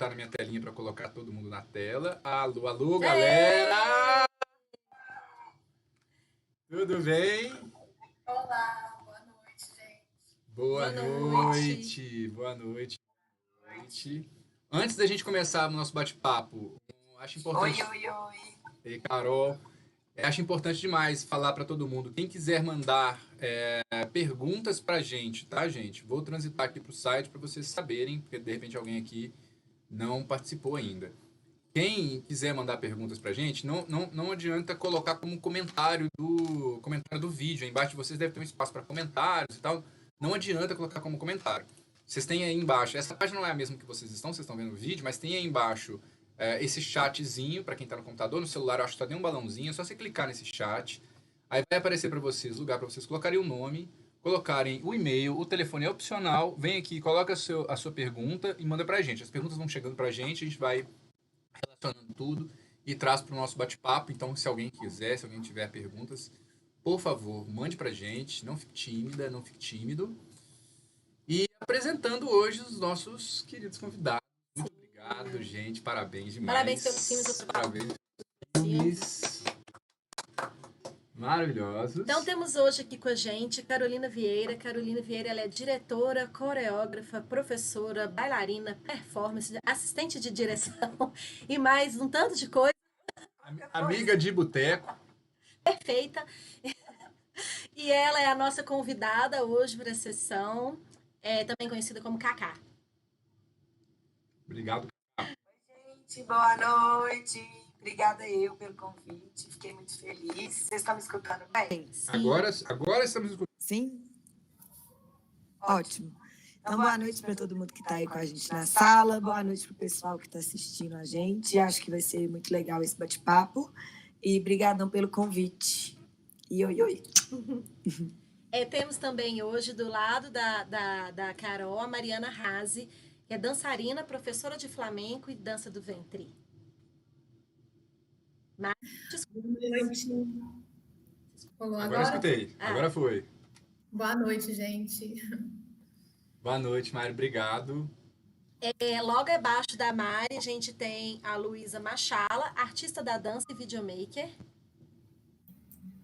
botar na minha telinha para colocar todo mundo na tela. Alô, alô, galera! Tudo bem? Olá, boa noite, gente. Boa noite. Boa noite. Boa noite. Antes da gente começar o nosso bate-papo, acho importante. Oi. Ei, Carol. Acho importante demais falar para todo mundo. Quem quiser mandar perguntas para a gente, tá, gente? Vou transitar aqui para o site para vocês saberem, porque de repente alguém aqui não participou ainda. Quem quiser mandar perguntas para a gente, não adianta colocar como comentário do vídeo. Aí embaixo vocês devem ter um espaço para comentários e tal. Não adianta colocar como comentário. Vocês têm aí embaixo, essa página não é a mesma que vocês estão vendo o vídeo, mas tem aí embaixo esse chatzinho para quem está no computador. No celular eu acho que só tem um balãozinho, é só você clicar nesse chat. Aí vai aparecer para vocês lugar para vocês colocarem o nome, colocarem o e-mail, o telefone é opcional. Vem aqui, coloca a sua pergunta e manda para a gente. As perguntas vão chegando para a gente vai relacionando tudo e traz para o nosso bate-papo. Então, se alguém quiser, se alguém tiver perguntas, por favor, mande para a gente. Não fique tímida, não fique tímido. E apresentando hoje os nossos queridos convidados. Muito obrigado, gente. Parabéns demais. Parabéns pelos filmes. Parabéns pelos filmes. Maravilhosos. Então temos hoje aqui com a gente Carolina Vieira. Carolina Vieira, ela é diretora, coreógrafa, professora, bailarina, performance, assistente de direção e mais um tanto de coisa. Amiga de boteco. Perfeita. E ela é a nossa convidada hoje para a sessão, também conhecida como Cacá. Obrigado. Oi, gente, boa noite. Obrigada eu pelo convite, fiquei muito feliz. Vocês estão me escutando bem? Sim. Agora estamos escutando. Sim? Ótimo. Então, boa noite para todo mundo que está aí com a gente na sala, boa noite para o pessoal que está assistindo a gente. Acho que vai ser muito legal esse bate-papo. E brigadão pelo convite. E oi. Temos também hoje, do lado da Carol, a Mariana Razi, que é dançarina, professora de flamenco e dança do ventre. Boa noite. Agora escutei. Agora foi. Boa noite, gente. Boa noite, Mari. Obrigado. Logo abaixo da Mari, a gente tem a Luísa Machala, artista da dança e videomaker.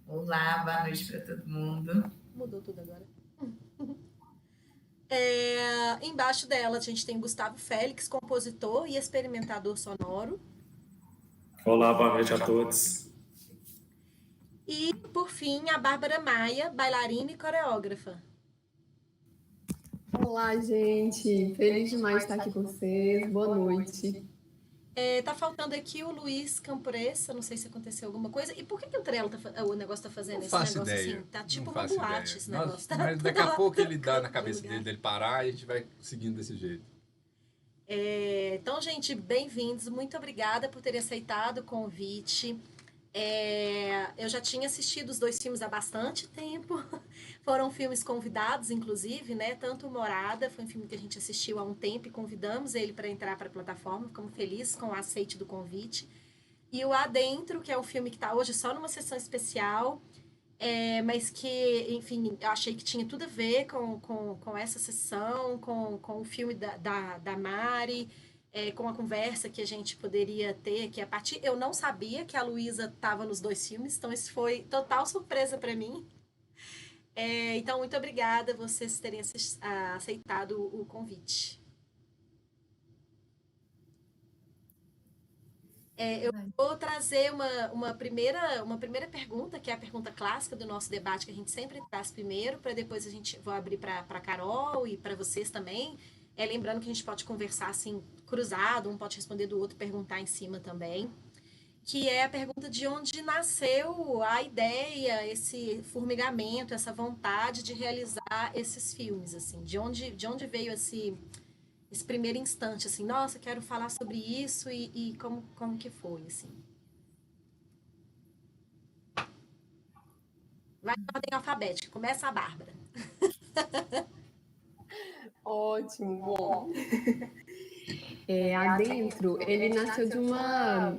Olá, boa noite para todo mundo. Mudou tudo agora. Embaixo dela, a gente tem Gustavo Félix, compositor e experimentador sonoro. Olá, boa noite a todos. E, por fim, a Bárbara Maia, bailarina e coreógrafa. Olá, gente. Feliz demais estar aqui com vocês. Boa noite. Tá faltando aqui o Luiz Campressa, não sei se aconteceu alguma coisa. E por que o negócio tá fazendo esse negócio ideia. assim? Tá tipo uma boate esse negócio. Mas daqui a pouco ele dá na cabeça dele parar e a gente vai seguindo desse jeito. Então, gente, bem-vindos. Muito obrigada por terem aceitado o convite. Eu já tinha assistido os 2 filmes há bastante tempo. Foram filmes convidados, inclusive, né? Tanto o Morada, foi um filme que a gente assistiu há um tempo e convidamos ele para entrar para a plataforma. Ficamos felizes com o aceite do convite. E o Adentro, que é um filme que está hoje só numa sessão especial, mas que, enfim, eu achei que tinha tudo a ver com essa sessão, com o filme da Mari, com a conversa que a gente poderia ter aqui a partir. Eu não sabia que a Luísa estava nos 2 filmes, então isso foi total surpresa para mim. Então, muito obrigada vocês terem aceitado o convite. Eu vou trazer uma primeira pergunta, que é a pergunta clássica do nosso debate, que a gente sempre traz primeiro, para depois vou abrir para a Carol e para vocês também. Lembrando que a gente pode conversar assim, cruzado, um pode responder do outro, perguntar em cima também. Que é a pergunta de onde nasceu a ideia, esse formigamento, essa vontade de realizar esses filmes, assim. De onde veio esse primeiro instante, assim, nossa, quero falar sobre isso e como que foi, assim. Vai na ordem alfabética, começa a Bárbara. Ótimo, bom. Adentro, ele nasceu de uma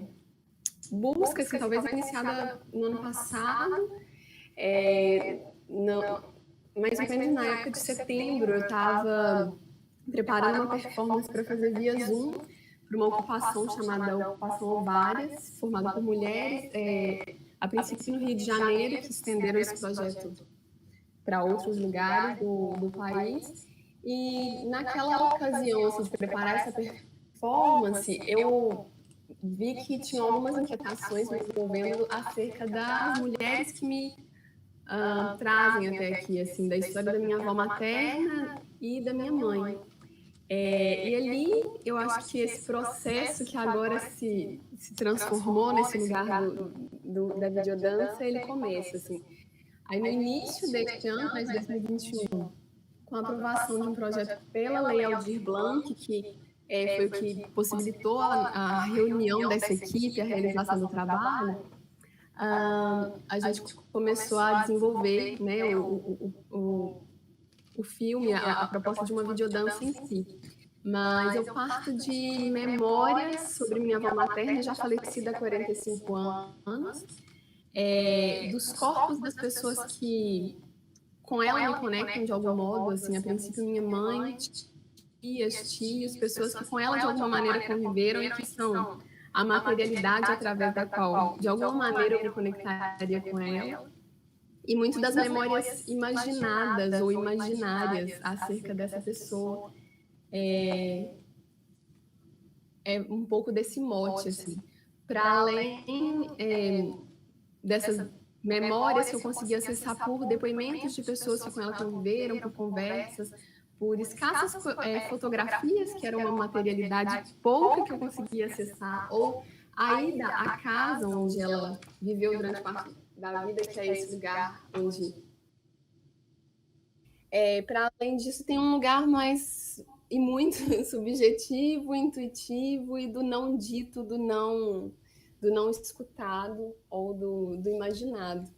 busca, assim, talvez iniciada no ano passado, mais ou menos na época de setembro, eu estava preparando uma performance para fazer via Zoom para uma ocupação chamada Ocupação Ovárias, formada por mulheres, a princípio no Rio de Janeiro, que estenderam esse projeto para outros lugares do país. E naquela ocasião, assim, de preparar essa performance, eu vi que tinha algumas inquietações me envolvendo acerca das mulheres que me trazem até aqui, assim, da história da minha avó materna e da minha mãe. E ali, eu acho que esse processo que agora se transformou nesse lugar da videodança, ele começa, assim. Aí, no início deste ano, de 2021, com a aprovação de um projeto pela Lei Aldir Blanc, que foi o que possibilitou a reunião dessa equipe, a realização do trabalho, a gente começou a desenvolver, né, o filme, a proposta de uma videodança em si. Mas eu parto de memórias sobre minha avó materna, já falecida há 45 anos, dos corpos das pessoas que com ela me conectam de algum modo, assim, a princípio minha mãe, tios, pessoas que com ela de alguma maneira conviveram e que são a materialidade através da qual, de alguma maneira, eu me conectaria com ela. E muito das memórias imaginadas ou imaginárias acerca dessa pessoa é um pouco desse mote, assim. Para além dessas memórias que eu consegui acessar por depoimentos de pessoas que com ela conviveram, por conversas, por escassas fotografias, que eram uma materialidade pouca que eu conseguia acessar, ou a ida à casa onde ela viveu durante parte da vida, que é esse lugar onde... para além disso, tem um lugar mais e muito subjetivo, intuitivo e do não dito, do não escutado ou do imaginado.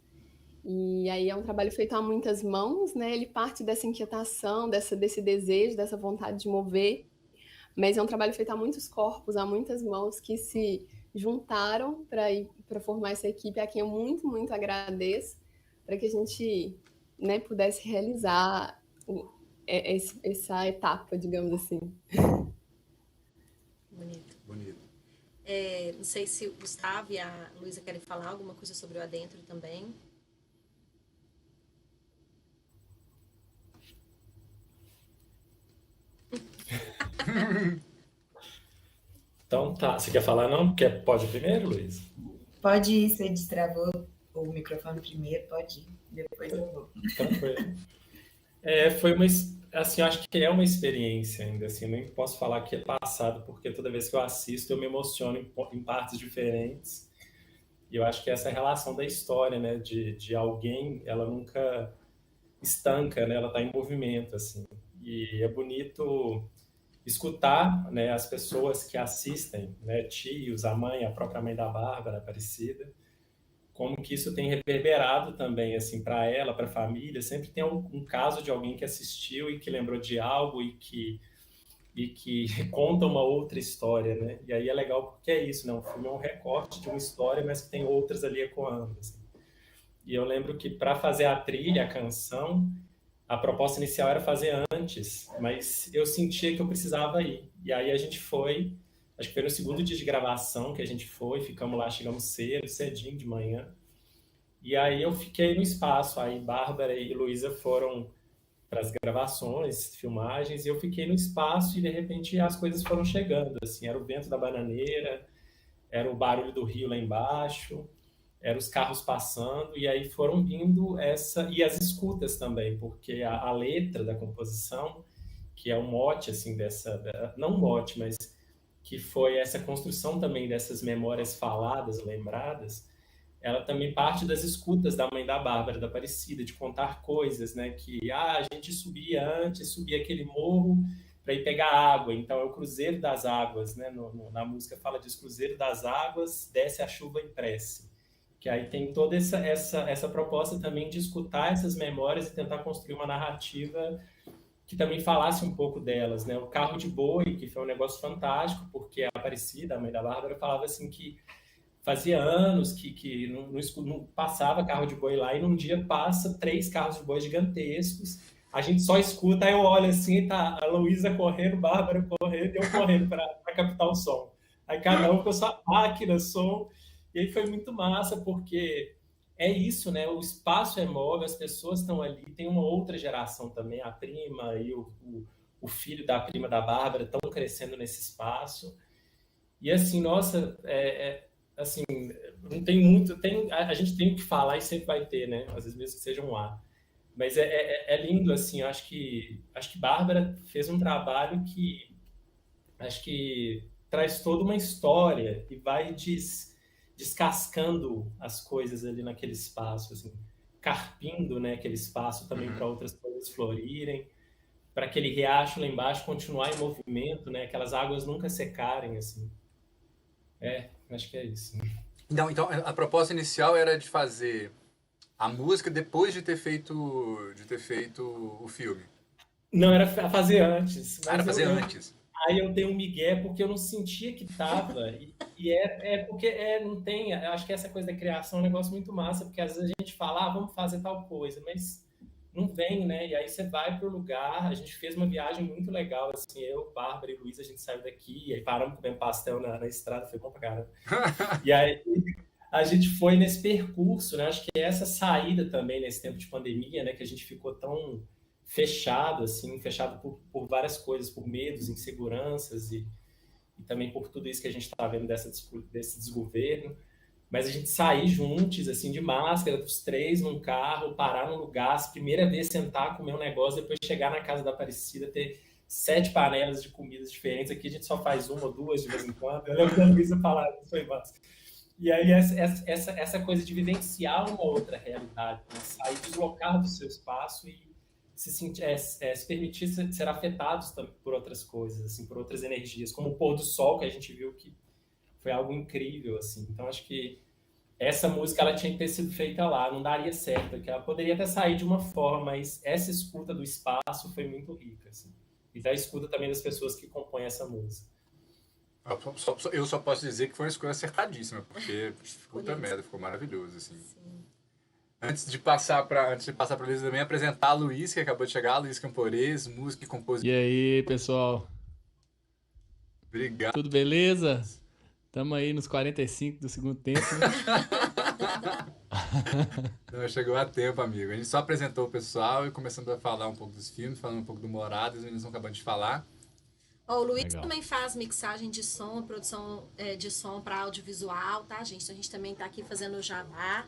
E aí é um trabalho feito a muitas mãos, né? Ele parte dessa inquietação, desse desejo, dessa vontade de mover, mas é um trabalho feito a muitos corpos, a muitas mãos que se juntaram para formar essa equipe, a quem eu muito, muito agradeço, para que a gente, né, pudesse realizar essa etapa, digamos assim. Bonito. Bonito. Não sei se o Gustavo e a Luísa querem falar alguma coisa sobre o Adentro também. Então tá, você quer falar não? Pode primeiro, Luiz? Pode ir, você destravou o microfone primeiro, pode ir, depois eu vou. Tranquilo. Foi assim, eu acho que é uma experiência ainda, assim, eu nem posso falar que é passado, porque toda vez que eu assisto eu me emociono em partes diferentes, e eu acho que essa é a relação da história, né, de alguém, ela nunca estanca, né, ela está em movimento, assim, e é bonito escutar, né, as pessoas que assistem, né, tios, a mãe, a própria mãe da Bárbara, Aparecida, como que isso tem reverberado também, assim, para ela, para a família. Sempre tem um caso de alguém que assistiu e que lembrou de algo e que conta uma outra história, né? E aí é legal porque é isso, né? O filme é um recorte de uma história, mas que tem outras ali ecoando, assim. E eu lembro que para fazer a trilha, a canção, a proposta inicial era fazer antes, mas eu sentia que eu precisava ir. E aí a gente foi, acho que foi no segundo dia de gravação que a gente foi, ficamos lá, chegamos cedo, cedinho de manhã. E aí eu fiquei no espaço, aí Bárbara e Luísa foram para as gravações, filmagens, e eu fiquei no espaço e de repente as coisas foram chegando, assim, era o vento da bananeira, era o barulho do rio lá embaixo, eram os carros passando, e aí foram vindo e as escutas também, porque a letra da composição, que é um mote, assim, não um mote, mas que foi essa construção também dessas memórias faladas, lembradas, ela também parte das escutas da mãe da Bárbara, da Aparecida, de contar coisas, né, que a gente subia aquele morro para ir pegar água, então é o Cruzeiro das Águas, né, na música fala disso, Cruzeiro das Águas, desce a chuva em prece. Que aí tem toda essa proposta também de escutar essas memórias e tentar construir uma narrativa que também falasse um pouco delas, né? O carro de boi, que foi um negócio fantástico, porque a Aparecida, a mãe da Bárbara, falava assim que fazia anos que não passava carro de boi lá, e num dia passa 3 carros de boi gigantescos, a gente só escuta, aí eu olho assim, tá a Luísa correndo, Bárbara correndo, e eu correndo para captar o som. Aí cada um com a sua máquina, som, e aí foi muito massa, porque é isso, né? O espaço é móvel, as pessoas estão ali, tem uma outra geração também, a prima e o filho da prima da Bárbara estão crescendo nesse espaço. E assim, nossa, assim, não tem muito, a gente tem o que falar e sempre vai ter, né? Às vezes mesmo que seja um ar. Mas é lindo, assim, eu acho que Bárbara fez um trabalho que acho que traz toda uma história e vai descascando as coisas ali naquele espaço, assim, carpindo, né, aquele espaço também para outras coisas florirem, para aquele riacho lá embaixo continuar em movimento, né, aquelas águas nunca secarem, assim. Acho que é isso. Não, então a proposta inicial era de fazer a música depois de ter feito o filme. Não, era fazer antes. Ah, era Mas fazer antes. aí eu dei um migué porque eu não sentia que tava. E porque não tem. Eu acho que essa coisa da criação é um negócio muito massa, porque às vezes a gente fala, vamos fazer tal coisa, mas não vem, né? E aí você vai pro lugar. A gente fez uma viagem muito legal, assim, eu, Bárbara e Luiz, a gente saiu daqui, e aí paramos comendo pastel na estrada, foi bom pra caramba. E aí a gente foi nesse percurso, né? Acho que essa saída também nesse tempo de pandemia, né? Que a gente ficou tão fechado, assim, fechado por várias coisas, por medos, inseguranças e também por tudo isso que a gente está vendo desse desgoverno. Mas a gente sair juntos, assim, de máscara, os três num carro, parar num lugar, a primeira vez sentar, comer um negócio, depois chegar na casa da Aparecida, ter 7 panelas de comidas diferentes. Aqui a gente só faz uma ou duas de vez em quando. Eu lembro da Luísa falar, isso foi massa. E aí essa coisa de vivenciar uma outra realidade, né? Sair, deslocar do seu espaço e se permitir ser afetados por outras coisas, assim, por outras energias, como o pôr do sol, que a gente viu que foi algo incrível, assim. Então acho que essa música ela tinha que ter sido feita lá, não daria certo, que ela poderia até sair de uma forma, mas essa escuta do espaço foi muito rica, assim. E da escuta também das pessoas que compõem essa música. Eu só posso dizer que foi uma escolha acertadíssima, porque puta merda, ficou maravilhoso, assim. Sim. Antes de passar para Luísa também, apresentar a Luiz, que acabou de chegar, Luiz Camporês, música e compositor. E aí, pessoal? Obrigado. Tudo beleza? Estamos aí nos 45 do segundo tempo. Não, chegou a tempo, amigo. A gente só apresentou o pessoal e começando a falar um pouco dos filmes, falando um pouco do Morado, os meninos vão acabando de falar. O Luiz Legal. também faz mixagem de som, produção de som para audiovisual, tá, gente? A gente também está aqui fazendo o jabá.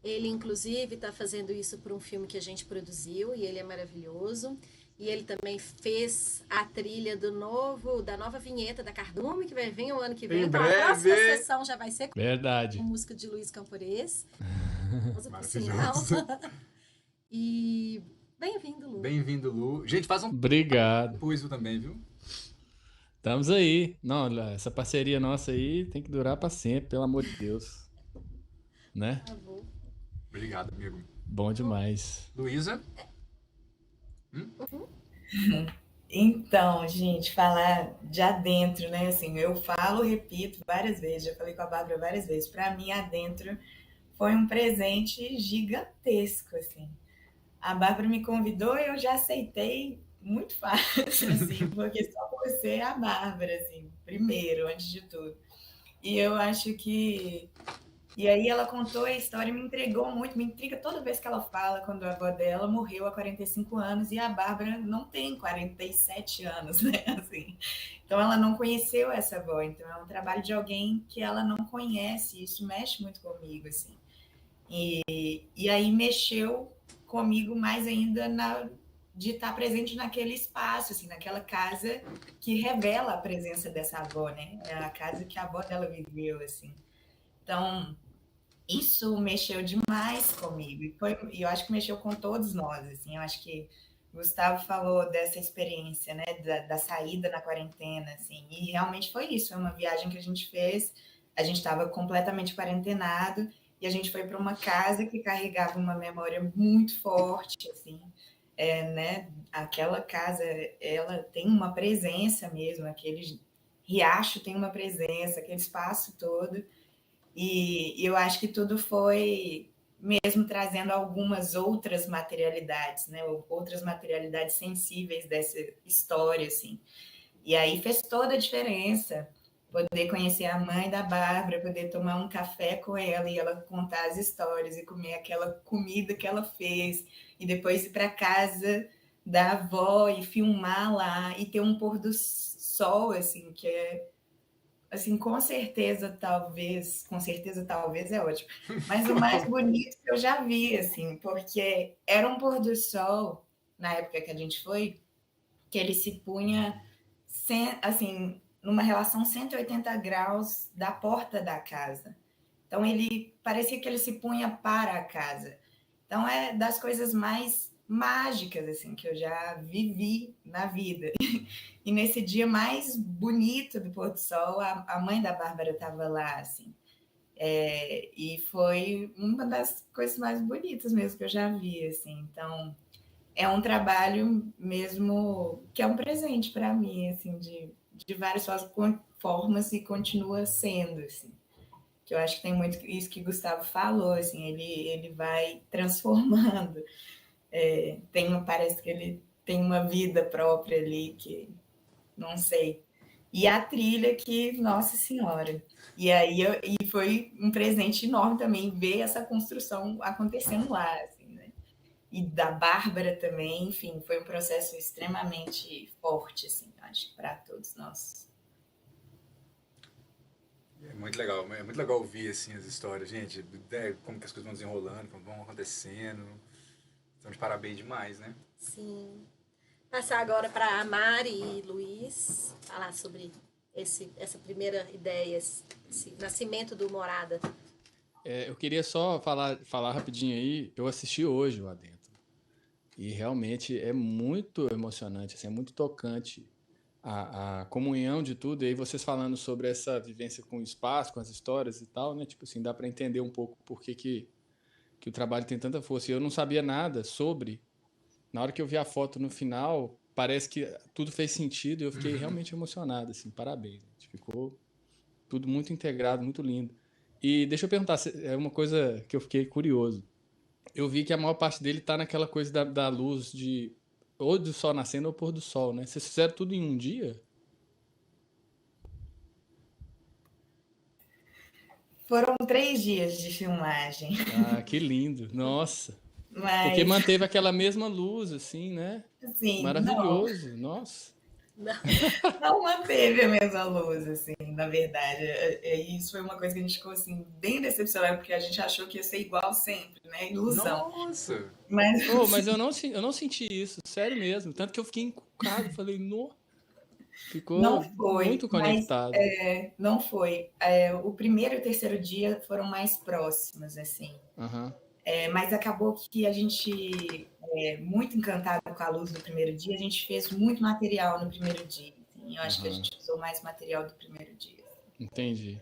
Ele, inclusive, está fazendo isso para um filme que a gente produziu e ele é maravilhoso. E ele também fez a trilha da nova vinheta da Cardume, que vai vir o ano que vem. Em Então, a breve. próxima sessão já vai ser com Verdade. música de Luiz Camporês. Maravilhoso. E bem-vindo, Lu. Bem-vindo, Lu. Gente, faz um Obrigado. pulso também, viu? Estamos aí. Não, essa parceria nossa aí tem que durar para sempre, pelo amor de Deus. Né? Por favor. Obrigado, amigo. Bom demais. Luísa? Então, gente, falar de adentro, né? Assim, eu falo, repito várias vezes, já falei com a Bárbara várias vezes. Para mim, adentro foi um presente gigantesco, assim. A Bárbara me convidou e eu já aceitei muito fácil, assim, porque só por ser a Bárbara, assim, primeiro, antes de tudo. E eu acho que... E aí ela contou a história e me entregou muito, me intriga toda vez que ela fala quando a avó dela morreu há 45 anos e a Bárbara não tem 47 anos, né, assim. Então ela não conheceu essa avó, então é um trabalho de alguém que ela não conhece, e isso mexe muito comigo, assim. E aí mexeu comigo mais ainda de estar presente naquele espaço, assim, naquela casa que revela a presença dessa avó, né? É a casa que a avó dela viveu, assim. Então, isso mexeu demais comigo. E eu acho que mexeu com todos nós, assim. Eu acho que o Gustavo falou dessa experiência, né? Da saída na quarentena, assim. E realmente foi isso. Foi uma viagem que a gente fez. A gente estava completamente quarentenado. E a gente foi para uma casa que carregava uma memória muito forte, assim. Né? Aquela casa, ela tem uma presença mesmo. Aquele riacho tem uma presença. Aquele espaço todo. E eu acho que tudo foi mesmo trazendo algumas outras materialidades, né? Outras materialidades sensíveis dessa história, assim. E aí fez toda a diferença poder conhecer a mãe da Bárbara, poder tomar um café com ela e ela contar as histórias e comer aquela comida que ela fez e depois ir para casa da avó e filmar lá e ter um pôr do sol, assim, que é assim, com certeza talvez é ótimo, mas o mais bonito que eu já vi, assim, porque era um pôr do sol na época que a gente foi, que ele se punha assim, numa relação 180 graus da porta da casa. Então ele parecia que ele se punha para a casa. Então é das coisas mais mágicas assim que eu já vivi na vida. E nesse dia mais bonito do pôr do sol, a mãe da Bárbara estava lá, assim. E foi uma das coisas mais bonitas mesmo que eu já vi, assim. Então é um trabalho mesmo que é um presente para mim, assim, de várias formas e continua sendo, assim. Que eu acho que tem muito isso que o Gustavo falou, assim, ele vai transformando. Parece que ele tem uma vida própria ali que não sei. E a trilha que, nossa senhora. E aí foi um presente enorme também ver essa construção acontecendo lá, assim, né? E da Bárbara também, enfim, foi um processo extremamente forte, assim, acho que para todos nós. É muito legal ouvir assim as histórias, gente, como que as coisas vão desenrolando, como vão acontecendo. Então, de parabéns demais, né? Sim. Passar agora para a Mari e Luiz falar sobre essa primeira ideia, esse nascimento do Morada. Eu queria só falar rapidinho aí. Eu assisti hoje lá dentro. E realmente é muito emocionante, assim, é muito tocante a comunhão de tudo. E aí vocês falando sobre essa vivência com o espaço, com as histórias e tal, né? Tipo assim, dá para entender um pouco por que o trabalho tem tanta força. E eu não sabia nada sobre. Na hora que eu vi a foto no final, parece que tudo fez sentido e eu fiquei realmente emocionado, assim, parabéns. Gente. Ficou tudo muito integrado, muito lindo. E deixa eu perguntar, é uma coisa que eu fiquei curioso. Eu vi que a maior parte dele tá naquela coisa da luz ou do sol nascendo ou pôr do sol, né? Vocês fizeram tudo em um dia? Foram 3 dias de filmagem, Ah, que lindo. Nossa. Porque mas, manteve aquela mesma luz, assim, né? assim, Maravilhoso. Nossa. não manteve a mesma luz, assim, na verdade. Isso foi uma coisa que a gente ficou, assim, bem decepcionado, porque a gente achou que ia ser igual sempre, né? Ilusão. Nossa! Mas, Oh, mas eu não senti isso, sério mesmo. Tanto que eu fiquei encucado, falei, no. não Ficou foi, muito mas conectado. não foi. O primeiro e o terceiro dia foram mais próximos, assim. Aham. Mas acabou que a gente, muito encantado com a luz do primeiro dia, a gente fez muito material no primeiro dia. Assim. Eu acho que a Aham. gente usou mais material do primeiro dia. Entendi.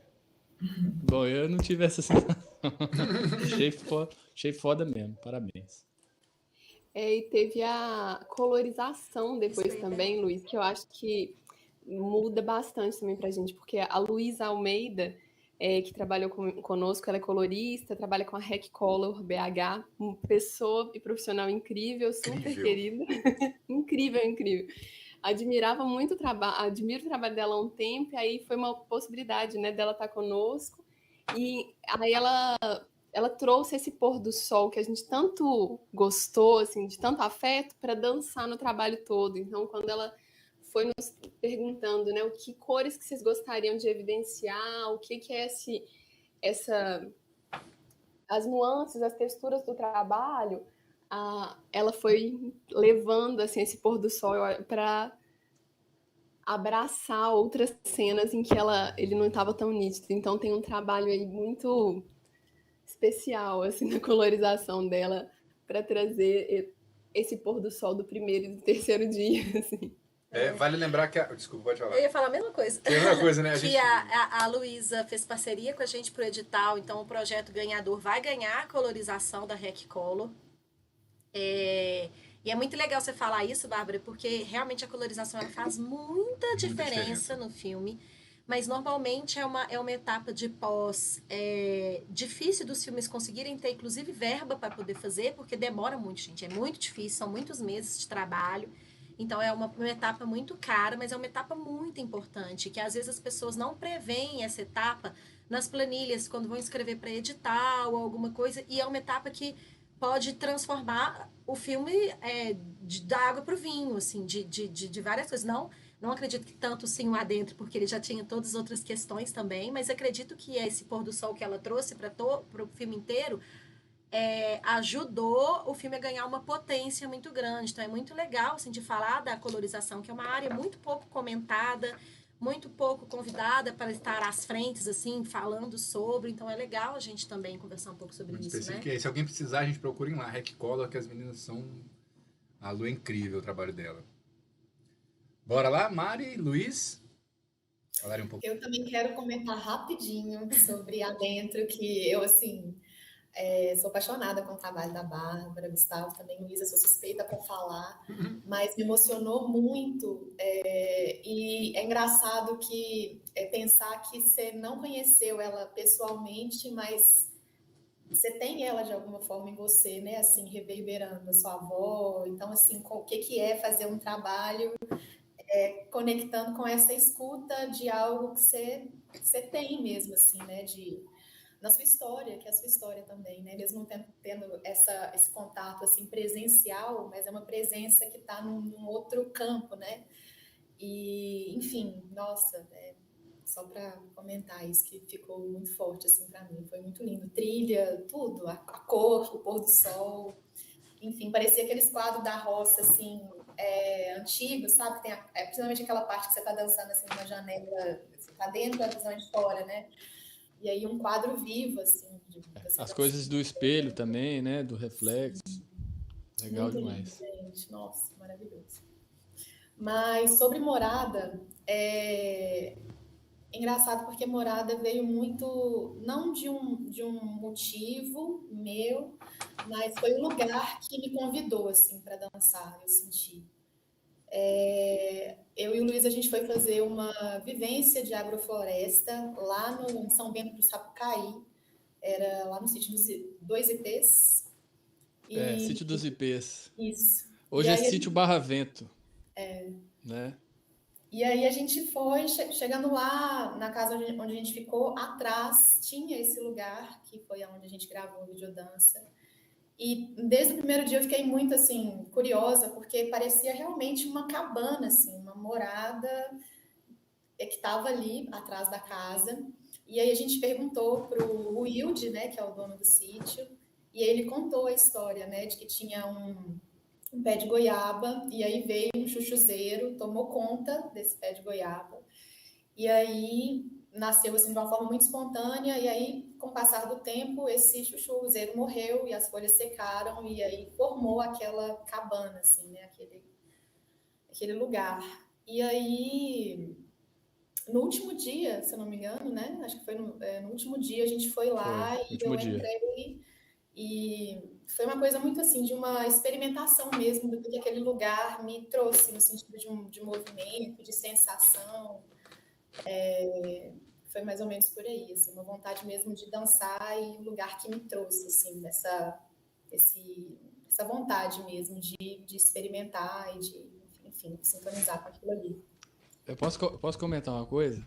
Bom, eu não tive essa sensação. Achei foda mesmo. Parabéns. E teve a colorização depois Isso aí, também, Luiz, que eu acho que muda bastante também pra gente, porque a Luísa Almeida, que trabalhou conosco, ela é colorista, trabalha com a Rec Color BH, uma pessoa e profissional incrível, super Incrível. querida. Incrível, incrível. Admiro o trabalho dela há um tempo, e aí foi uma possibilidade, né, dela estar conosco. E aí ela trouxe esse pôr do sol que a gente tanto gostou, assim, de tanto afeto, para dançar no trabalho todo. Então, quando ela foi nos perguntando, né, o que cores que vocês gostariam de evidenciar, o que é as nuances, as texturas do trabalho, ela foi levando assim esse pôr do sol para abraçar outras cenas em que ele não estava tão nítido. Então tem um trabalho aí muito especial assim na colorização dela para trazer esse pôr do sol do primeiro e do terceiro dia, assim. Vale lembrar que Desculpa, pode falar. Eu ia falar a mesma coisa. Que é a mesma coisa, né? Que a Luísa fez parceria com a gente pro edital, então o projeto ganhador vai ganhar a colorização da Rec Color. E é muito legal você falar isso, Bárbara, porque realmente a colorização ela faz muita diferença no filme, mas normalmente é uma etapa de pós difícil dos filmes conseguirem ter, inclusive, verba para poder fazer, porque demora muito, gente. É muito difícil, são muitos meses de trabalho. Então, é uma etapa muito cara, mas é uma etapa muito importante, que às vezes as pessoas não preveem essa etapa nas planilhas, quando vão escrever para edital ou alguma coisa, e é uma etapa que pode transformar o filme da água para o vinho, assim, de várias coisas. Não acredito que tanto sim o Adentro, porque ele já tinha todas as outras questões também, mas acredito que esse pôr do sol que ela trouxe para o filme inteiro ajudou o filme a ganhar uma potência muito grande. Então é muito legal assim, de falar da colorização, que é uma área muito pouco comentada, muito pouco convidada para estar às frentes, assim, falando sobre. Então é legal a gente também conversar um pouco sobre Muito isso, específico. né? Se alguém precisar, a gente procurem lá, Rec Color, que as meninas são... A Lu é incrível o trabalho dela. Bora lá, Mari, Luiz? Falarem um pouco. Eu também quero comentar rapidinho sobre Adentro, que eu, assim, sou apaixonada com o trabalho da Bárbara, Gustavo, também Luísa, sou suspeita para falar, mas me emocionou muito. E é engraçado que pensar que você não conheceu ela pessoalmente, mas você tem ela de alguma forma em você, né? Assim, reverberando a sua avó. Então, assim, o que é fazer um trabalho conectando com essa escuta de algo que você tem mesmo, assim, né? Na sua história, que é a sua história também, né? Mesmo tendo esse contato, assim, presencial, mas é uma presença que está num outro campo, né? E, enfim, nossa, só para comentar isso, que ficou muito forte, assim, para mim. Foi muito lindo. Trilha, tudo, a cor, o pôr do sol. Enfim, parecia aqueles quadros da roça, assim, antigos, sabe? Tem principalmente aquela parte que você está dançando, assim, numa janela, você está dentro da visão de fora, né? E aí um quadro vivo, assim. As coisas do espelho também, né? Do reflexo. Legal muito demais. lindo, gente. Nossa, maravilhoso. Mas sobre Morada, engraçado porque Morada veio muito, não de um motivo meu, mas foi um lugar que me convidou, assim, para dançar, eu senti. Eu e o Luiz, a gente foi fazer uma vivência de agrofloresta lá em São Bento do Sapucaí, era lá no sítio dos Dois Ipês. Sítio dos Ipês. Isso. Hoje é Sítio Barra Vento. Né? E aí a gente foi, chegando lá, na casa onde a gente ficou, atrás tinha esse lugar, que foi onde a gente gravou a videodança. E desde o primeiro dia eu fiquei muito, assim, curiosa, porque parecia realmente uma cabana, assim, uma morada que estava ali atrás da casa. E aí a gente perguntou pro Wilde, né, que é o dono do sítio, e ele contou a história, né, de que tinha um pé de goiaba, e aí veio um chuchuzeiro, tomou conta desse pé de goiaba, e aí nasceu assim de uma forma muito espontânea, e aí, com o passar do tempo, esse chuchuzeiro morreu, e as folhas secaram, e aí formou aquela cabana, assim, né, aquele lugar. E aí, no último dia, se eu não me engano, né, acho que foi no último dia, a gente foi lá, e eu entrei, e foi uma coisa muito assim, de uma experimentação mesmo do que aquele lugar me trouxe, no sentido de movimento, de sensação. Foi mais ou menos por aí, assim, uma vontade mesmo de dançar e um lugar que me trouxe, assim, essa vontade mesmo de experimentar e de, enfim, sintonizar com aquilo ali. Eu posso comentar uma coisa?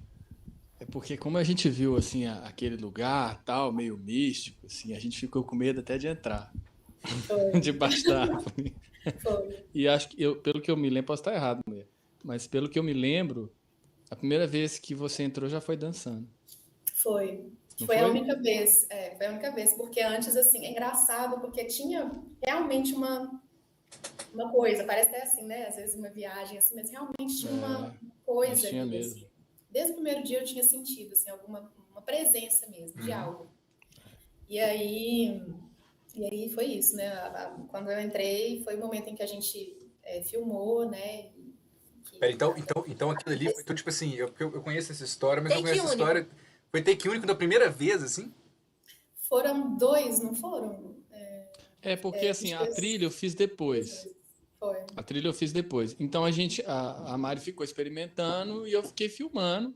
É porque como a gente viu assim aquele lugar tal, meio místico, assim, a gente ficou com medo até de entrar debaixo da árvore. Foi. E acho que pelo que eu me lembro, posso estar errado, mas pelo que eu me lembro, a primeira vez que você entrou já foi dançando. Foi. Foi a única vez. Foi a única vez, porque antes, assim, é engraçado, porque tinha realmente uma coisa, parece até assim, né? Às vezes uma viagem, assim, mas realmente tinha uma coisa tinha ali, mesmo. assim. Desde o primeiro dia eu tinha sentido, assim, uma presença mesmo, de algo. E aí foi isso, né? Quando eu entrei, foi o momento em que a gente filmou, né? Então aquilo ali foi, tipo assim, eu conheço essa história, mas eu conheço essa único. história... Foi take único da primeira vez, assim? Foram 2, não foram? Porque assim, a trilha eu fiz depois. Foi. A trilha eu fiz depois. Então a Mari ficou experimentando e eu fiquei filmando.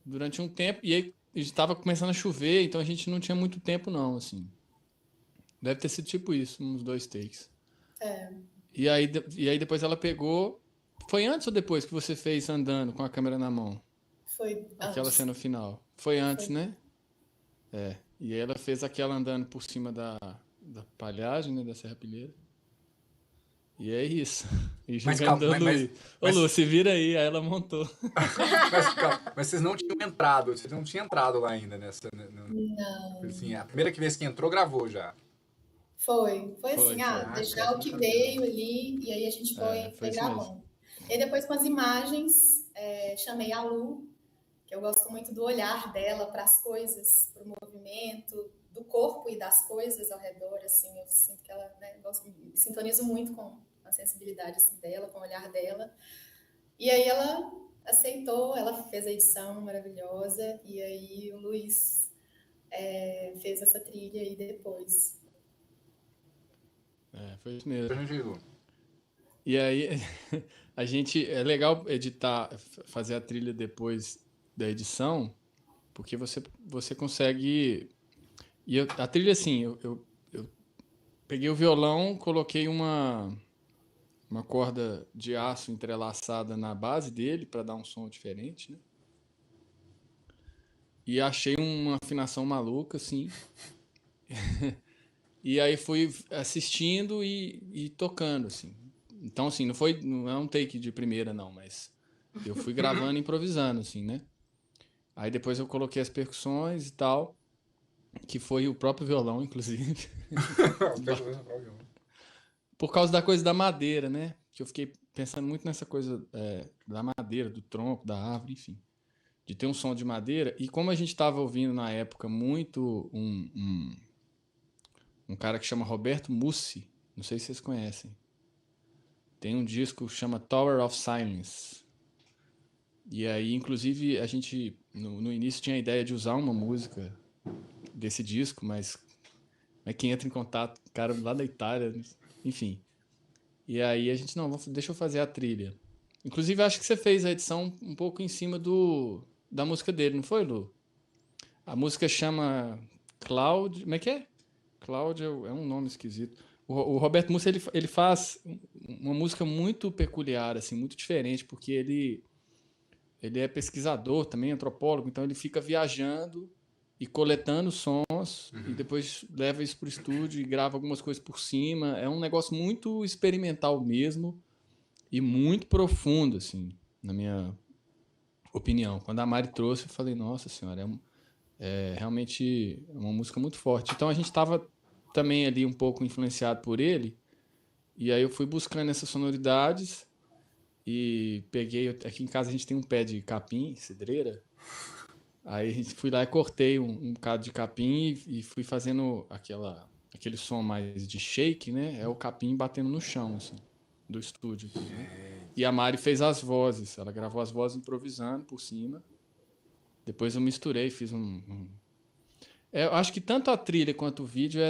durante um tempo, e aí estava começando a chover, então a gente não tinha muito tempo não, assim. Deve ter sido tipo isso, uns 2 takes. E aí depois ela pegou... Foi antes ou depois que você fez andando com a câmera na mão? Foi Aquela antes. cena final. Foi antes, Foi. né? E aí ela fez aquela andando por cima da palhagem, né? Da serrapilheira. E é isso. E Mas jogando calma, dando Lu. Ô, Lu, se vira aí. Aí ela montou. mas vocês não tinham entrado, lá ainda nessa. Não. Assim, a primeira vez que entrou, gravou já. Foi Foi, assim, foi. deixar o que veio ali, e aí a gente foi Foi isso gravando. E depois com as imagens, chamei a Lu, que eu gosto muito do olhar dela para as coisas, para o movimento, do corpo e das coisas ao redor, assim, eu sinto que ela, né, me sintonizo muito com a sensibilidade assim, dela, com o olhar dela. E aí ela aceitou, ela fez a edição maravilhosa, e aí o Luiz fez essa trilha aí depois. Foi isso mesmo. Pra gente, Lu. E aí, é legal editar, fazer a trilha depois da edição, porque você consegue... E a trilha, assim, eu peguei o violão, coloquei uma corda de aço entrelaçada na base dele para dar um som diferente, né? E achei uma afinação maluca, assim. E aí fui assistindo e tocando, assim. Então, assim, não é um take de primeira, não, mas eu fui gravando e improvisando, assim, né? Aí depois eu coloquei as percussões e tal, que foi o próprio violão, inclusive. Por causa da coisa da madeira, né? Que eu fiquei pensando muito nessa coisa da madeira, do tronco, da árvore, enfim. De ter um som de madeira. E como a gente estava ouvindo na época muito um cara que chama Roberto Mussi, não sei se vocês conhecem. Tem um disco que chama Tower of Silence. E aí, inclusive, a gente no início tinha a ideia de usar uma música desse disco, mas quem entra em contato, cara lá da Itália, enfim. E aí a gente, deixa eu fazer a trilha. Inclusive, acho que você fez a edição um pouco em cima da música dele, não foi, Lu? A música chama Cloud... Como é que é? Cloud é um nome esquisito. O Roberto Mussi, ele faz uma música muito peculiar, assim, muito diferente, porque ele é pesquisador também, antropólogo, então ele fica viajando e coletando sons e depois leva isso para o estúdio e grava algumas coisas por cima. É um negócio muito experimental mesmo e muito profundo, assim, na minha opinião. Quando a Mari trouxe, eu falei, nossa senhora, é realmente uma música muito forte. Então a gente estava também ali um pouco influenciado por ele, e aí eu fui buscando essas sonoridades e peguei... Aqui em casa a gente tem um pé de capim, cidreira. Aí a gente fui lá e cortei um bocado de capim e fui fazendo aquele som mais de shake, né? É o capim batendo no chão, assim, do estúdio aqui, né? E a Mari fez as vozes, ela gravou as vozes improvisando por cima. Depois eu misturei, fiz eu acho que tanto a trilha quanto o vídeo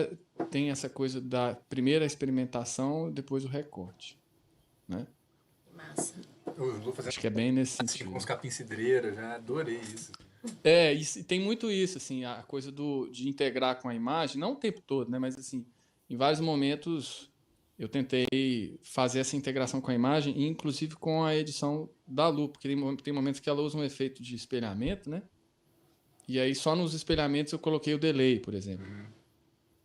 tem essa coisa da primeira experimentação e depois o recorte, né? Massa. Acho que é bem nesse assim, sentido. com os capim cidreira, já adorei isso. E tem muito isso, assim, a coisa de integrar com a imagem, não o tempo todo, né? Mas, assim, em vários momentos eu tentei fazer essa integração com a imagem, inclusive com a edição da Lu, porque tem momentos que ela usa um efeito de espelhamento, né? E aí só nos espelhamentos eu coloquei o delay, por exemplo.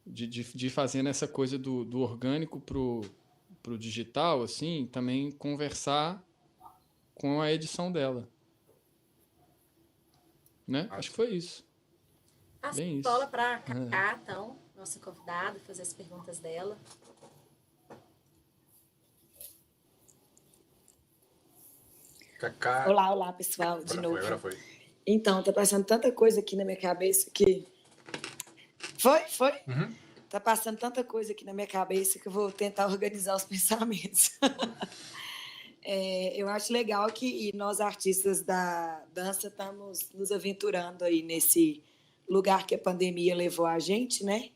De fazendo essa coisa do orgânico pro digital, assim, também conversar com a edição dela. Né? Acho que foi isso. Passa Bem a isso. bola para Cacá, então, nossa convidada, fazer as perguntas dela. Cacá. Olá, pessoal, de novo. Agora foi. Então, tá passando tanta coisa aqui na minha cabeça que... Foi? Uhum. Tá passando tanta coisa aqui na minha cabeça que eu vou tentar organizar os pensamentos. Eu acho legal que nós, artistas da dança, estamos nos aventurando aí nesse lugar que a pandemia levou a gente, né?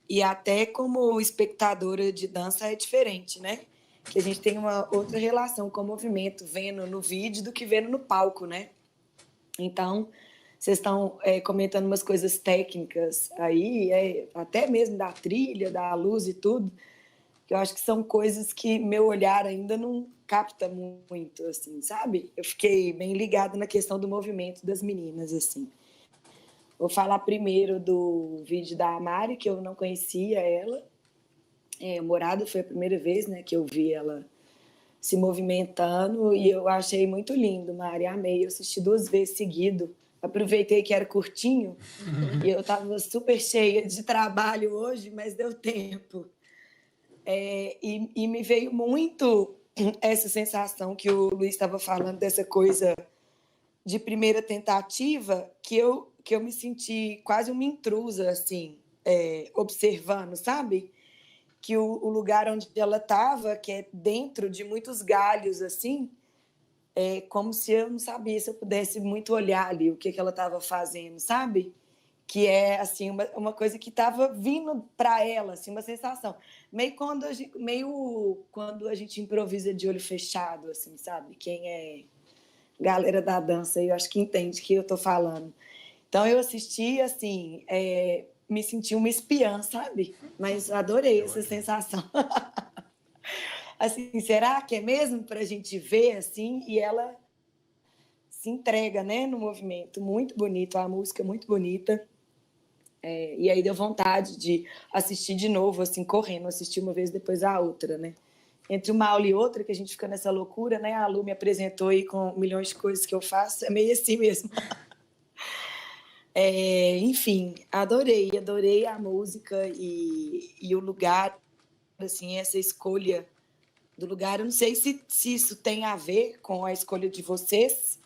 E até como espectadora de dança é diferente, né? Que a gente tem uma outra relação com o movimento, vendo no vídeo do que vendo no palco, né? Então, vocês estão comentando umas coisas técnicas aí, até mesmo da trilha, da luz e tudo, que eu acho que são coisas que meu olhar ainda não capta muito, assim, sabe? Eu fiquei bem ligada na questão do movimento das meninas, assim. Vou falar primeiro do vídeo da Mari, que eu não conhecia ela. Morada foi a primeira vez, né, que eu vi ela se movimentando e eu achei muito lindo, Mari, amei. Eu assisti 2 vezes seguido. Aproveitei que era curtinho e eu estava super cheia de trabalho hoje, mas deu tempo. E me veio muito essa sensação que o Luiz estava falando, dessa coisa de primeira tentativa, que eu me senti quase uma intrusa, assim, observando, sabe? Que o lugar onde ela estava, que é dentro de muitos galhos, assim, como se eu não sabia se eu pudesse muito olhar ali o que ela estava fazendo, sabe? Que é assim uma coisa que estava vindo para ela, assim, uma sensação. Meio quando a gente improvisa de olho fechado, assim, sabe? Quem é galera da dança, eu acho que entende o que eu estou falando. Então, eu assisti, assim, me senti uma espiã, sabe? Mas adorei essa sensação. Assim, será que é mesmo para a gente ver, assim? E ela se entrega, né, no movimento. Muito bonito, a música é muito bonita. E aí deu vontade de assistir de novo, assim, correndo. Assistir uma vez, depois a outra, né? Entre uma aula e outra, que a gente fica nessa loucura, né? A Lu me apresentou aí com milhões de coisas que eu faço. É meio assim mesmo. Enfim, adorei a música e o lugar, assim, essa escolha do lugar. Eu não sei se isso tem a ver com a escolha de vocês,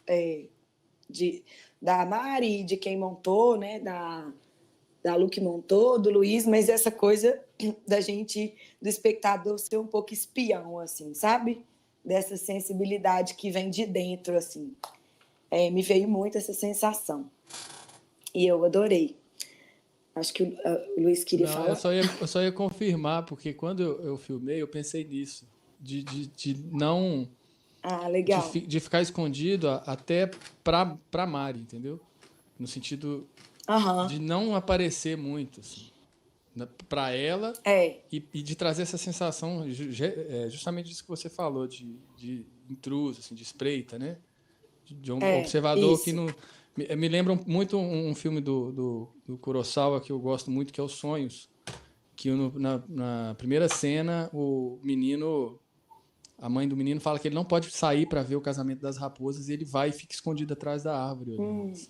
da Mari, de quem montou, né, da Lu que montou, do Luiz, mas essa coisa da gente, do espectador, ser um pouco espião, assim, sabe? Dessa sensibilidade que vem de dentro, assim. Me veio muito essa sensação. E eu adorei. Acho que o Luiz queria falar. Eu só ia confirmar, porque quando eu filmei, eu pensei nisso. De não... legal. De ficar escondido até pra Mari, entendeu? No sentido de não aparecer muito, assim, para ela e de trazer essa sensação, justamente disso que você falou, de intruso, assim, de espreita, né? De um observador isso. Que não... Me lembra muito um filme do Kurosawa que eu gosto muito, que é Os Sonhos, que na primeira cena a mãe do menino fala que ele não pode sair para ver o casamento das raposas e ele vai e fica escondido atrás da árvore. Assim.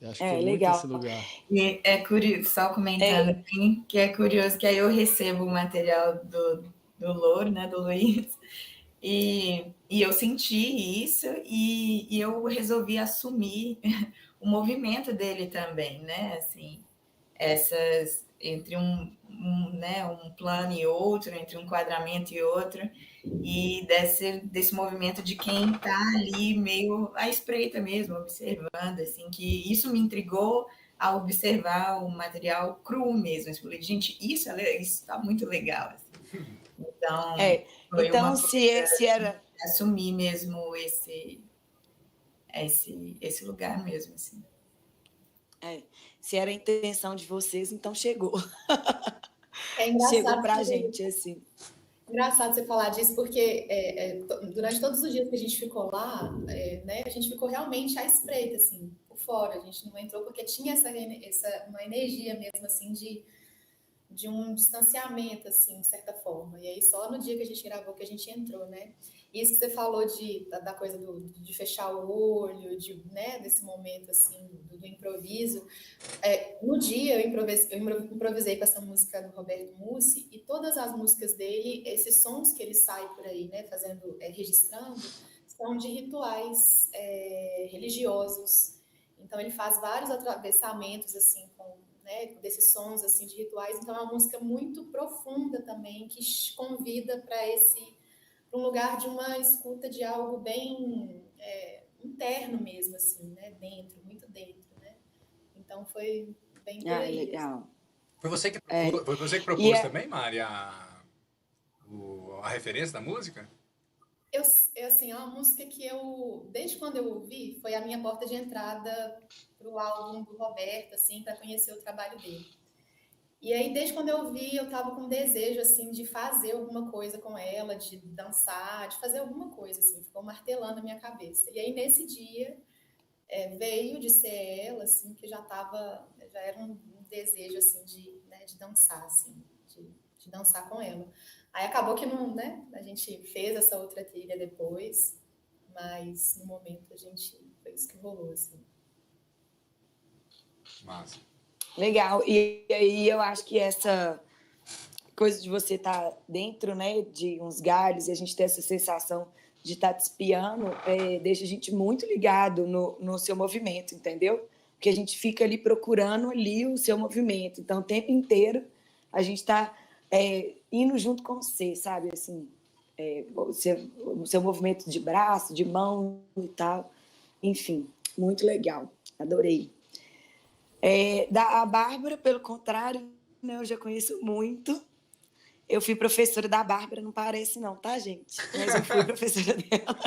Eu acho que é legal. muito esse lugar. E é curioso, só comentando assim, que é curioso que aí eu recebo o material do Louro, né, do Luiz, e eu senti isso e eu resolvi assumir o movimento dele também, né? Assim, entre um plano e outro, entre um enquadramento e outro, e desse movimento de quem está ali meio à espreita mesmo, observando, assim, que isso me intrigou a observar o material cru mesmo. Eu falei, gente, isso está muito legal. Assim. Então, foi então se era... assumir mesmo esse lugar mesmo, assim. Se era a intenção de vocês, então chegou. Chegou pra gente, assim. Engraçado você falar disso, porque durante todos os dias que a gente ficou lá, né, a gente ficou realmente à espreita, assim, por fora. A gente não entrou porque tinha uma energia mesmo, assim, de um distanciamento, assim, de certa forma. E aí, só no dia que a gente gravou que a gente entrou, né? Isso que você falou da coisa de fechar o olho, né, desse momento, assim, do improviso. No dia, eu improvisei com essa música do Roberto Mussi, e todas as músicas dele, esses sons que ele sai por aí, né, registrando, são de rituais religiosos. Então, ele faz vários atravessamentos, assim, né, desses sons assim, de rituais. Então, é uma música muito profunda também, que convida para um lugar de uma escuta de algo bem interno mesmo, assim, né? Muito dentro, né? Então, foi bem por aí. Legal. Foi você que propôs também, Mari, a referência da música? Assim, é uma música que desde quando eu ouvi, foi a minha porta de entrada para o álbum do Roberto, assim, para conhecer o trabalho dele. E aí, desde quando eu ouvi, eu tava com desejo, assim, de fazer alguma coisa com ela, de dançar, de fazer alguma coisa, assim, ficou martelando a minha cabeça. E aí, nesse dia, veio de ser ela, assim, que já era um desejo, assim, de dançar, assim, de dançar com ela. Aí acabou que não, né, a gente fez essa outra trilha depois, mas no momento foi isso que rolou, assim. Massa. Legal. E aí eu acho que essa coisa de você estar dentro, né, de uns galhos e a gente ter essa sensação de estar te espiando, deixa a gente muito ligado no seu movimento, entendeu? Porque a gente fica ali procurando ali o seu movimento. Então, o tempo inteiro a gente está indo junto com você, sabe? Assim, o seu movimento de braço, de mão e tal. Enfim, muito legal. Adorei. A Bárbara, pelo contrário, né, eu já conheço muito. Eu fui professora da Bárbara, não parece não, tá, gente? Mas eu fui professora dela.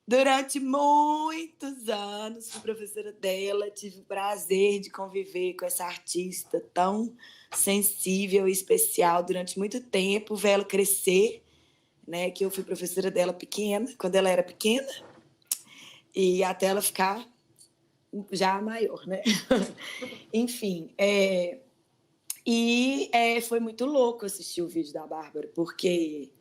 Durante muitos anos, fui professora dela, tive o prazer de conviver com essa artista tão sensível e especial durante muito tempo, ver ela crescer, né? Que eu fui professora dela pequena, quando ela era pequena, e até ela ficar já maior, né? Enfim, foi muito louco assistir o vídeo da Bárbara, porque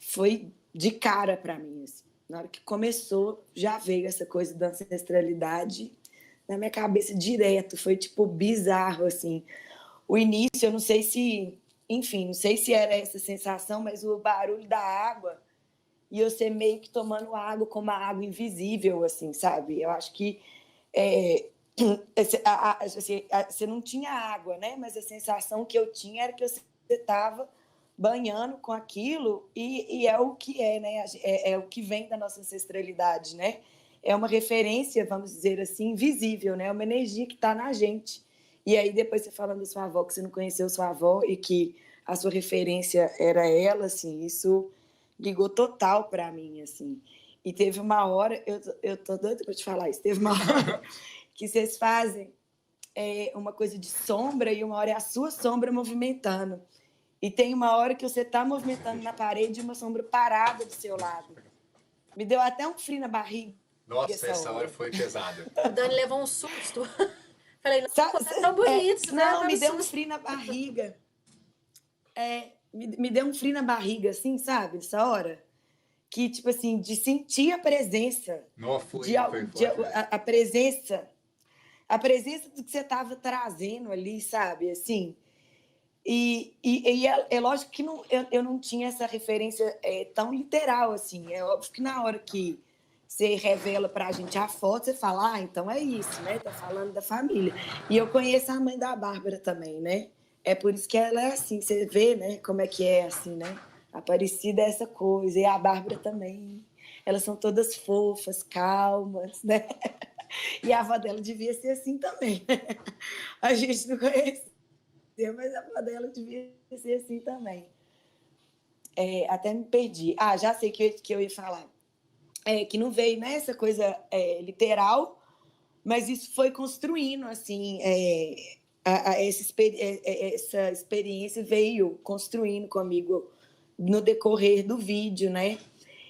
foi de cara para mim, assim. Na hora que começou, já veio essa coisa da ancestralidade na minha cabeça direto, foi tipo bizarro, assim. O início, eu não sei se, enfim, não sei se era essa sensação, mas o barulho da água e você meio que tomando água como uma água invisível, assim, sabe? Eu acho que você não tinha água, né? Mas a sensação que eu tinha era que você estava banhando com aquilo e é o que né? É o que vem da nossa ancestralidade, né? É uma referência, vamos dizer assim, invisível, né? É uma energia que está na gente. E aí depois você falando da sua avó, que você não conheceu sua avó e que a sua referência era ela, assim, isso ligou total para mim, assim. E teve uma hora, eu tô doida para te falar isso, teve uma hora que vocês fazem uma coisa de sombra e uma hora é a sua sombra movimentando. E tem uma hora que você está movimentando na parede e uma sombra parada do seu lado. Me deu até um frio na barriga. Nossa, essa hora foi pesada. O Dani levou um susto. Falei, não, é tão bonito. Não, me deu um frio na barriga. Me deu um frio na barriga, assim, sabe? Essa hora. Que, tipo assim, de sentir a presença. Não, a presença. A presença do que você estava trazendo ali, sabe? Assim. E é lógico que eu não tinha essa referência tão literal, assim. É óbvio que na hora que você revela pra gente a foto, você fala, então é isso, né? Tá falando da família. E eu conheço a mãe da Bárbara também, né? É por isso que ela é assim, você vê, né? Como é que é, assim, né? Aparecida é essa coisa. E a Bárbara também. Elas são todas fofas, calmas, né? E a avó dela devia ser assim também. A gente não conhece, mas a avó dela devia ser assim também. Até me perdi. Já sei que eu ia falar. Que não veio nessa coisa literal, mas isso foi construindo, assim, essa experiência veio construindo comigo no decorrer do vídeo, né?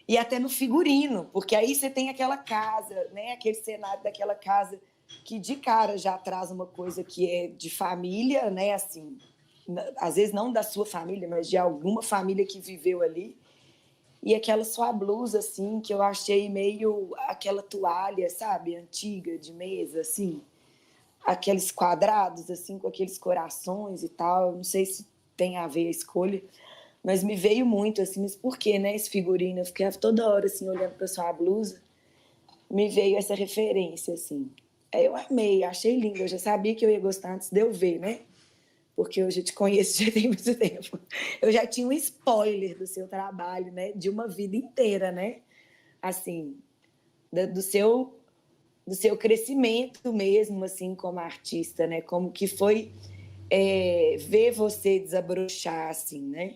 E até no figurino, porque aí você tem aquela casa, né? Aquele cenário daquela casa que de cara já traz uma coisa que é de família, né? Assim, às vezes não da sua família, mas de alguma família que viveu ali. E aquela sua blusa, assim, que eu achei meio aquela toalha, sabe? Antiga, de mesa, assim. Aqueles quadrados, assim, com aqueles corações e tal. Não sei se tem a ver a escolha, mas me veio muito, assim. Mas por que, né? Esse figurino. Eu fiquei toda hora, assim, olhando para sua blusa. Me veio essa referência, assim. Eu amei, achei lindo. Eu já sabia que eu ia gostar antes de eu ver, né? Porque eu já te conheço já tem muito tempo. Eu já tinha um spoiler do seu trabalho, né? De uma vida inteira, né? Assim, do seu crescimento mesmo, assim, como artista, né? Como que foi ver você desabrochar, assim, né?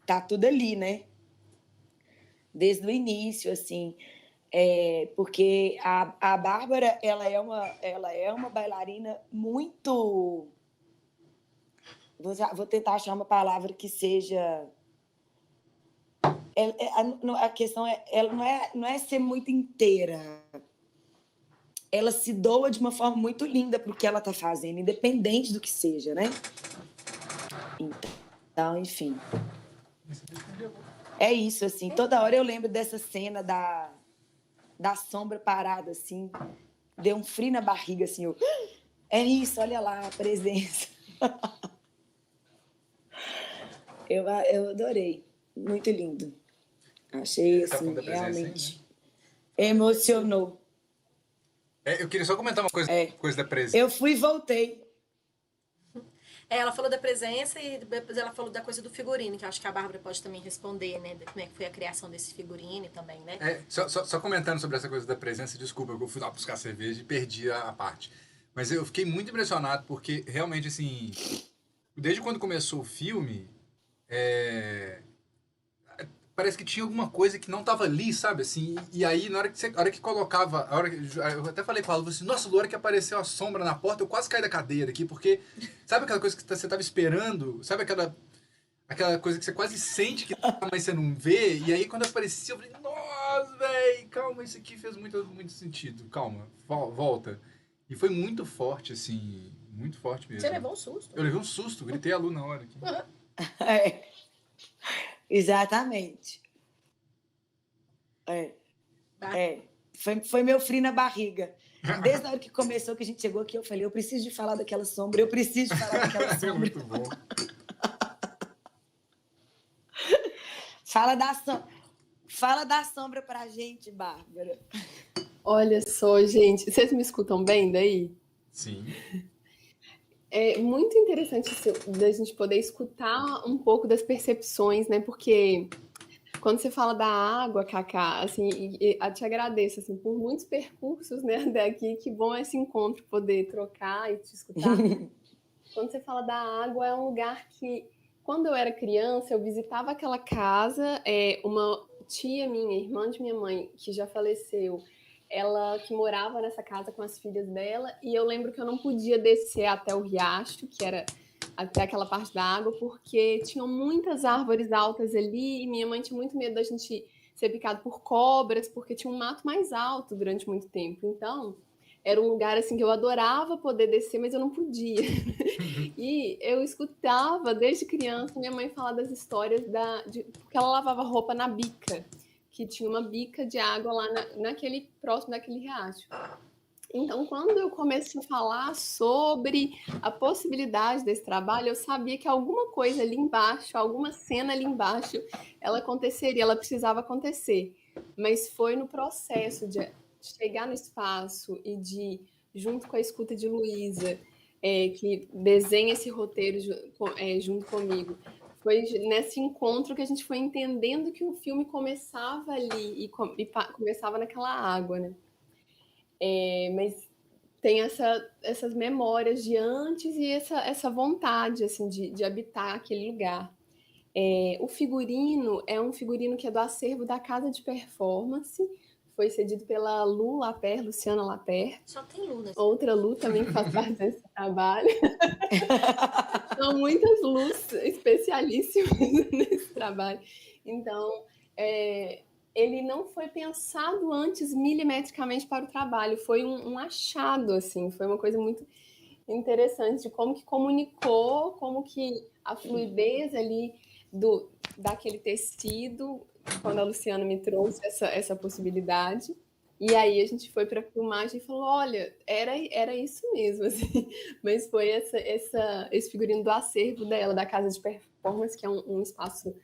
Tá tudo ali, né? desde o início, assim, porque a Bárbara, ela é uma bailarina muito... Vou tentar achar uma palavra que seja... A questão ela não é ser muito inteira. Ela se doa de uma forma muito linda para o que ela está fazendo, independente do que seja, né? Então, enfim. É isso, assim. Toda hora eu lembro dessa cena da sombra parada, assim. Deu um frio na barriga, assim. É isso, olha lá a presença. Eu adorei. Muito lindo. Achei, assim, realmente... Emocionou. Eu queria só comentar uma coisa da presença. Eu fui e voltei. Ela falou da presença e depois ela falou da coisa do figurino, que eu acho que a Bárbara pode também responder, né? Como é que foi a criação desse figurino também, né? Só comentando sobre essa coisa da presença, desculpa, eu fui lá buscar cerveja e perdi a parte. Mas eu fiquei muito impressionado, porque realmente, assim, desde quando começou o filme, parece que tinha alguma coisa que não estava ali, sabe? Assim, e aí, na hora que colocava, eu até falei com ela, assim, nossa, na hora que apareceu a sombra na porta, eu quase caí da cadeira aqui, porque sabe aquela coisa que você estava esperando? Sabe aquela coisa que você quase sente que tá, mas você não vê? E aí, quando aparecia, eu falei, nossa, velho, calma, isso aqui fez muito sentido, calma, volta. E foi muito forte, assim, muito forte mesmo. Você levou um susto? Eu levei um susto, gritei a Lu na hora aqui. Exatamente. Foi meu frio na barriga. Desde a hora que começou, que a gente chegou aqui, eu falei, eu preciso de falar daquela sombra, eu preciso de falar daquela sombra. Muito bom. Fala da sombra pra gente, Bárbara. Olha só, gente, vocês me escutam bem daí? Sim. É muito interessante da gente poder escutar um pouco das percepções, né? Porque quando você fala da água, Cacá, assim, eu te agradeço, assim, por muitos percursos, né, daqui, que bom esse encontro, poder trocar e te escutar. Quando você fala da água, é um lugar que, quando eu era criança, eu visitava aquela casa, uma tia minha, irmã de minha mãe, que já faleceu, ela que morava nessa casa com as filhas dela, e eu lembro que eu não podia descer até o riacho, que era até aquela parte da água, porque tinham muitas árvores altas ali, e minha mãe tinha muito medo da gente ser picado por cobras, porque tinha um mato mais alto durante muito tempo. Então, era um lugar assim que eu adorava poder descer, mas eu não podia. E eu escutava desde criança minha mãe falar das histórias porque ela lavava roupa na bica, que tinha uma bica de água lá próximo daquele riacho. Então, quando eu comecei a falar sobre a possibilidade desse trabalho, eu sabia que alguma coisa ali embaixo, alguma cena ali embaixo, ela aconteceria, ela precisava acontecer. Mas foi no processo de chegar no espaço e junto com a escuta de Luísa, que desenha esse roteiro junto comigo, foi nesse encontro que a gente foi entendendo que o filme começava ali e começava naquela água, né? Mas tem essas memórias de antes e essa vontade assim, de habitar aquele lugar. O figurino é um figurino que é do acervo da Casa de Performance, foi cedido pela Lu Lapère, Luciana Lapère. Só tem Lu, né? Outra Lu também faz parte desse trabalho. São muitas Lus especialíssimas nesse trabalho. Então, ele não foi pensado antes milimetricamente para o trabalho, foi um achado, assim, foi uma coisa muito interessante de como que comunicou, como que a fluidez ali daquele tecido, quando a Luciana me trouxe essa possibilidade. E aí a gente foi para a filmagem e falou, olha, era isso mesmo, assim. Mas foi esse figurino do acervo dela, da Casa de Performance, que é um espaço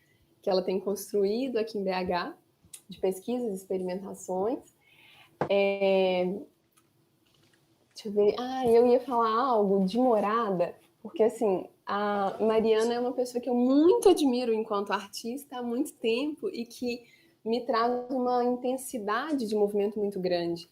que ela tem construído aqui em BH, de pesquisas e experimentações. Deixa eu ver. Eu ia falar algo de morada, porque assim, a Mariana é uma pessoa que eu muito admiro enquanto artista há muito tempo e que me traz uma intensidade de movimento muito grande.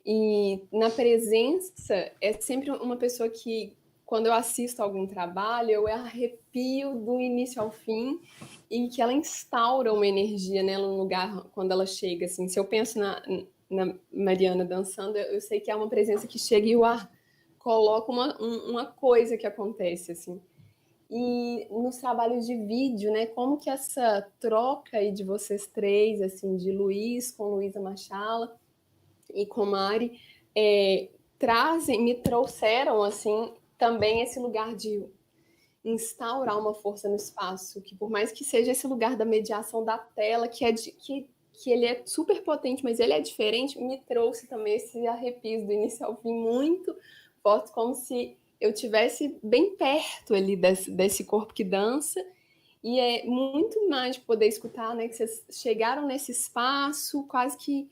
E na presença, é sempre uma pessoa que, quando eu assisto algum trabalho, eu arrepio do início ao fim e que ela instaura uma energia, né, no lugar quando ela chega, assim. Se eu penso na Mariana dançando, eu sei que é uma presença que chega e coloca uma coisa que acontece, assim. E nos trabalhos de vídeo, né, como que essa troca aí de vocês três, assim, de Luiz com Luísa Machala e com Mari, me trouxeram, assim, também esse lugar de instaurar uma força no espaço, que por mais que seja esse lugar da mediação da tela, que ele é super potente, mas ele é diferente, me trouxe também esse arrepio do início ao fim muito forte, como se eu tivesse bem perto ali desse corpo que dança, e é muito mágico poder escutar, né, que vocês chegaram nesse espaço, quase que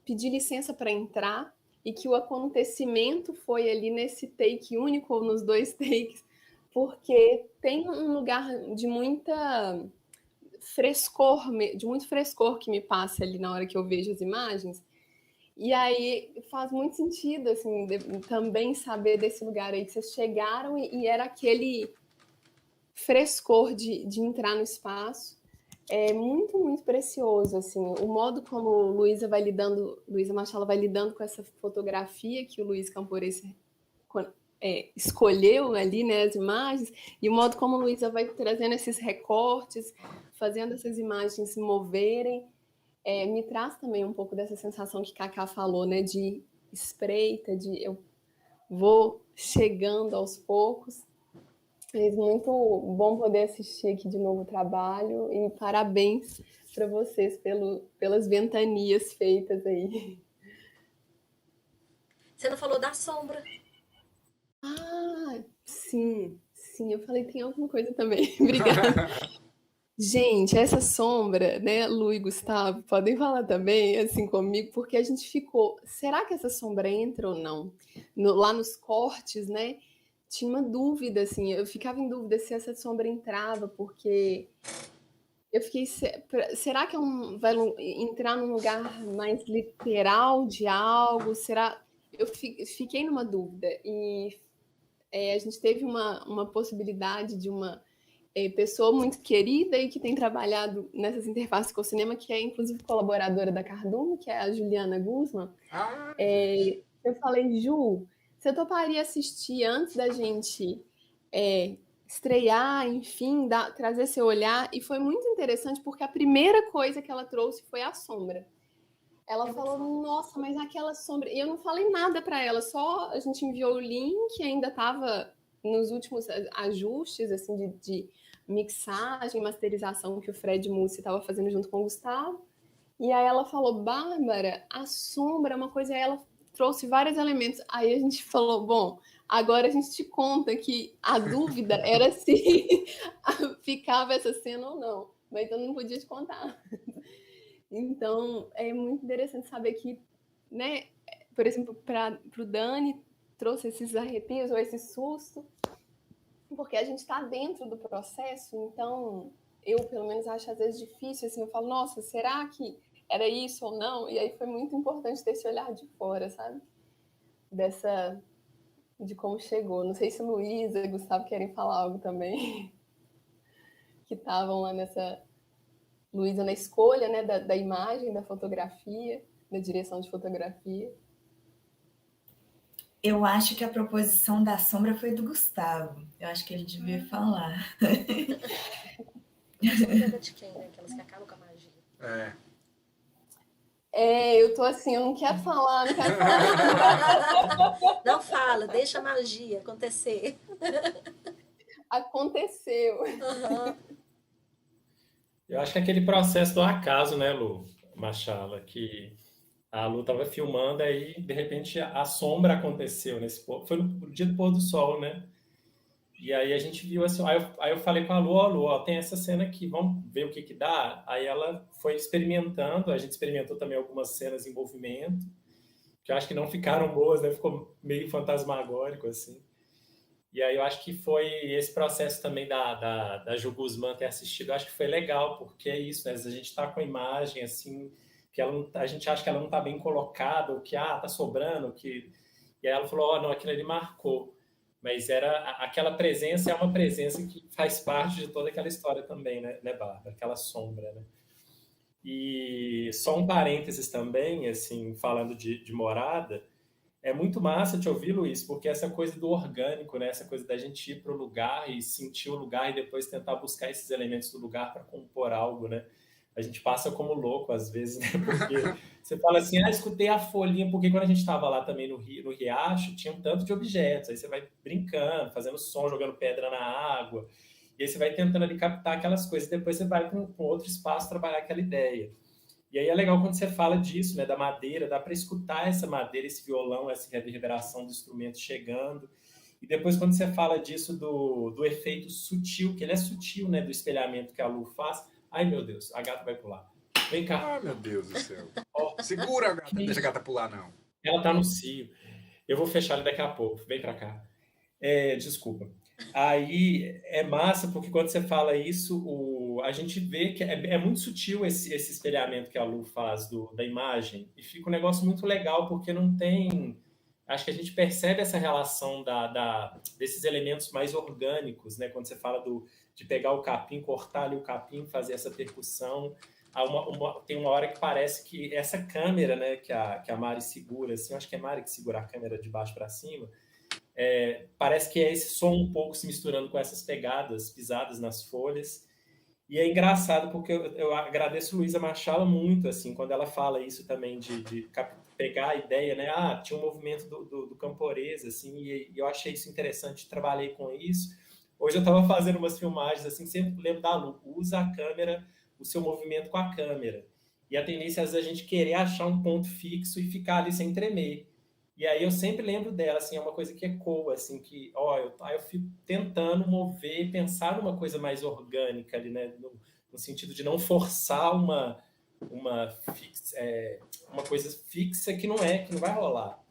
pedir licença para entrar, e que o acontecimento foi ali nesse take único, ou nos 2 takes, porque tem um lugar de muita frescor, de muito frescor que me passa ali na hora que eu vejo as imagens. E aí faz muito sentido, assim, também saber desse lugar aí que vocês chegaram e era aquele frescor de entrar no espaço. É muito, muito precioso, assim, o modo como Luísa Machala vai lidando com essa fotografia que o Luiz Camporese escolheu ali, né, as imagens, e o modo como Luísa vai trazendo esses recortes, fazendo essas imagens se moverem, me traz também um pouco dessa sensação que Cacá falou, né, de espreita, de eu vou chegando aos poucos. É muito bom poder assistir aqui de novo o trabalho e parabéns para vocês pelas ventanias feitas aí. Você não falou da sombra. Ah, sim, eu falei tem alguma coisa também. Obrigada. Gente, essa sombra, né, Lu e Gustavo, podem falar também, assim, comigo, porque a gente ficou, será que essa sombra entra ou não? Lá nos cortes, né, tinha uma dúvida, assim, eu ficava em dúvida se essa sombra entrava, porque eu fiquei, será que vai entrar num lugar mais literal de algo? Será? Eu fiquei numa dúvida, e a gente teve uma possibilidade de uma pessoa muito querida e que tem trabalhado nessas interfaces com o cinema, que é inclusive colaboradora da Cardume, que é a Juliana Guzman. Eu falei, Ju, você toparia assistir antes da gente estrear, enfim, trazer seu olhar? E foi muito interessante, porque a primeira coisa que ela trouxe foi a sombra. Ela falou, nossa, mas aquela sombra... E eu não falei nada para ela, só a gente enviou o link, ainda estava nos últimos ajustes, assim, de mixagem, masterização que o Fred Mussi estava fazendo junto com o Gustavo. E aí ela falou, Bárbara, a sombra é uma coisa... Aí ela trouxe vários elementos. Aí a gente falou, bom, agora a gente te conta que a dúvida era se ficava essa cena ou não. Mas eu não podia te contar. Então, é muito interessante saber que, né, por exemplo, para o Dani, trouxe esses arrepios ou esse susto, porque a gente está dentro do processo, então eu, pelo menos, acho às vezes difícil, assim, eu falo, nossa, será que era isso ou não? E aí foi muito importante ter esse olhar de fora, sabe? De como chegou. Não sei se Luísa e Gustavo querem falar algo também, que estavam lá Luísa na escolha, né, da imagem, da fotografia, da direção de fotografia. Eu acho que a proposição da sombra foi do Gustavo. Eu acho que ele devia falar. A sombra de quem, né? Aquelas que acabam com a magia. Eu tô assim, eu não quero falar, não quero falar. Não fala, deixa a magia acontecer. Aconteceu. Uhum. Eu acho que é aquele processo do acaso, né, Lu Machala, que a Lu estava filmando, aí de repente a sombra aconteceu foi no dia do pôr do sol, né? E aí a gente viu assim, aí eu falei com a Lu, ó, tem essa cena aqui, vamos ver o que dá. Aí ela foi experimentando, a gente experimentou também algumas cenas em movimento, que eu acho que não ficaram boas, né? Ficou meio fantasmagórico, assim. E aí eu acho que foi esse processo também da Ju Guzmán ter assistido, eu acho que foi legal, porque é isso, né? A gente está com a imagem, assim, que a gente acha que ela não está bem colocada, ou que, tá sobrando, que... E aí ela falou, não, aquilo ali marcou. Mas aquela presença é uma presença que faz parte de toda aquela história também, né, Bárbara? Aquela sombra, né? E só um parênteses também, assim, falando de morada, é muito massa te ouvir, Luiz, porque essa coisa do orgânico, né? Essa coisa da gente ir para o lugar e sentir o lugar e depois tentar buscar esses elementos do lugar para compor algo, né? A gente passa como louco às vezes, né? Porque você fala assim, escutei a folhinha, porque quando a gente estava lá também no Riacho, tinha um tanto de objetos, aí você vai brincando, fazendo som, jogando pedra na água, e aí você vai tentando ali captar aquelas coisas, depois você vai para um outro espaço trabalhar aquela ideia. E aí é legal quando você fala disso, né, da madeira, dá para escutar essa madeira, esse violão, essa reverberação do instrumento chegando. E depois quando você fala disso do efeito sutil, que ele é sutil, né, do espelhamento que a Lu faz. Ai, meu Deus, a gata vai pular. Vem cá. Ah, meu Deus do céu. Segura a gata, não deixa a gata pular, não. Ela tá no cio. Eu vou fechar ele daqui a pouco. Vem para cá. Desculpa. Aí é massa, porque quando você fala isso, a gente vê que é muito sutil esse espelhamento que a Lu faz da imagem, e fica um negócio muito legal, porque não tem... Acho que a gente percebe essa relação desses elementos mais orgânicos, né? Quando você fala de pegar o capim, cortar ali o capim, fazer essa percussão. Tem uma hora que parece que essa câmera, né, que a Mari segura, assim, eu acho que é a Mari que segura a câmera de baixo para cima, parece que é esse som um pouco se misturando com essas pegadas pisadas nas folhas. E é engraçado porque eu agradeço Luísa Machala muito, assim, quando ela fala isso também de pegar a ideia, né? Tinha um movimento do camponês, assim, e eu achei isso interessante, trabalhei com isso. Hoje eu estava fazendo umas filmagens, assim, sempre lembro da Lu, usa a câmera, o seu movimento com a câmera. E a tendência é às vezes a gente querer achar um ponto fixo e ficar ali sem tremer. E aí eu sempre lembro dela, assim, é uma coisa que ecoa, assim, que, eu fico tentando mover, pensar numa coisa mais orgânica ali, né, no sentido de não forçar uma coisa fixa que não vai rolar.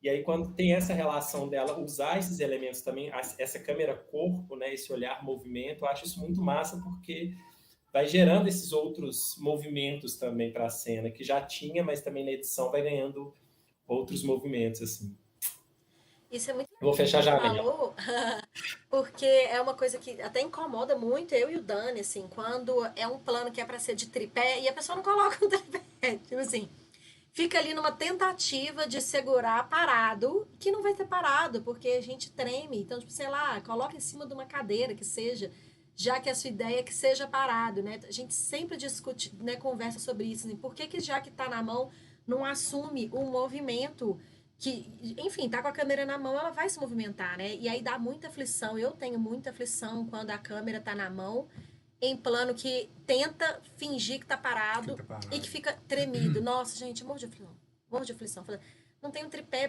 E aí quando tem essa relação dela usar esses elementos também, essa câmera corpo, né, esse olhar movimento, eu acho isso muito massa, porque vai gerando esses outros movimentos também para a cena, que já tinha, mas também na edição vai ganhando outros movimentos, assim. Isso é muito legal. Vou fechar já, falou, porque é uma coisa que até incomoda muito eu e o Dani, assim, quando é um plano que é para ser de tripé e a pessoa não coloca um tripé, tipo assim, fica ali numa tentativa de segurar parado, que não vai ter parado, porque a gente treme. Então, tipo, sei lá, coloca em cima de uma cadeira que seja, já que a sua ideia é que seja parado, né? A gente sempre discute, né, conversa sobre isso, assim, por que já que tá na mão não assume um movimento que, enfim, tá com a câmera na mão, ela vai se movimentar, né? E aí dá muita aflição. Eu tenho muita aflição quando a câmera tá na mão, em plano que tenta fingir que tá parado e que fica tremido. Nossa, gente, morro de aflição. Morro de aflição. Não tem um tripé,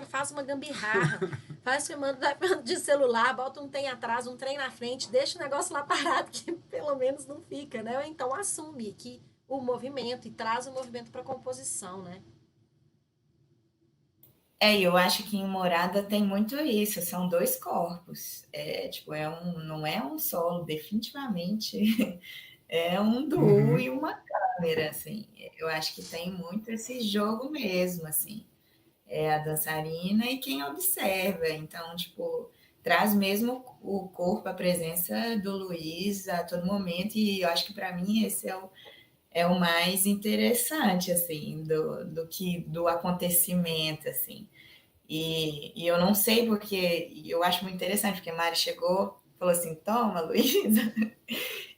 faz uma gambiarra, faz filmando de celular, bota um trem atrás, um trem na frente, deixa o negócio lá parado, que pelo menos não fica, né? Ou então assume que o movimento e traz o movimento para a composição, né? Eu acho que em Morada tem muito isso, são dois corpos. Não é um solo, definitivamente é um duo e uma câmera, assim. Eu acho que tem muito esse jogo mesmo, assim. É a dançarina e quem observa. Então, tipo, traz mesmo o corpo, a presença do Luiz a todo momento, e eu acho que para mim esse é o mais interessante, assim, do acontecimento, assim. E eu não sei porque, eu acho muito interessante, porque a Mari chegou, falou assim, toma, Luísa,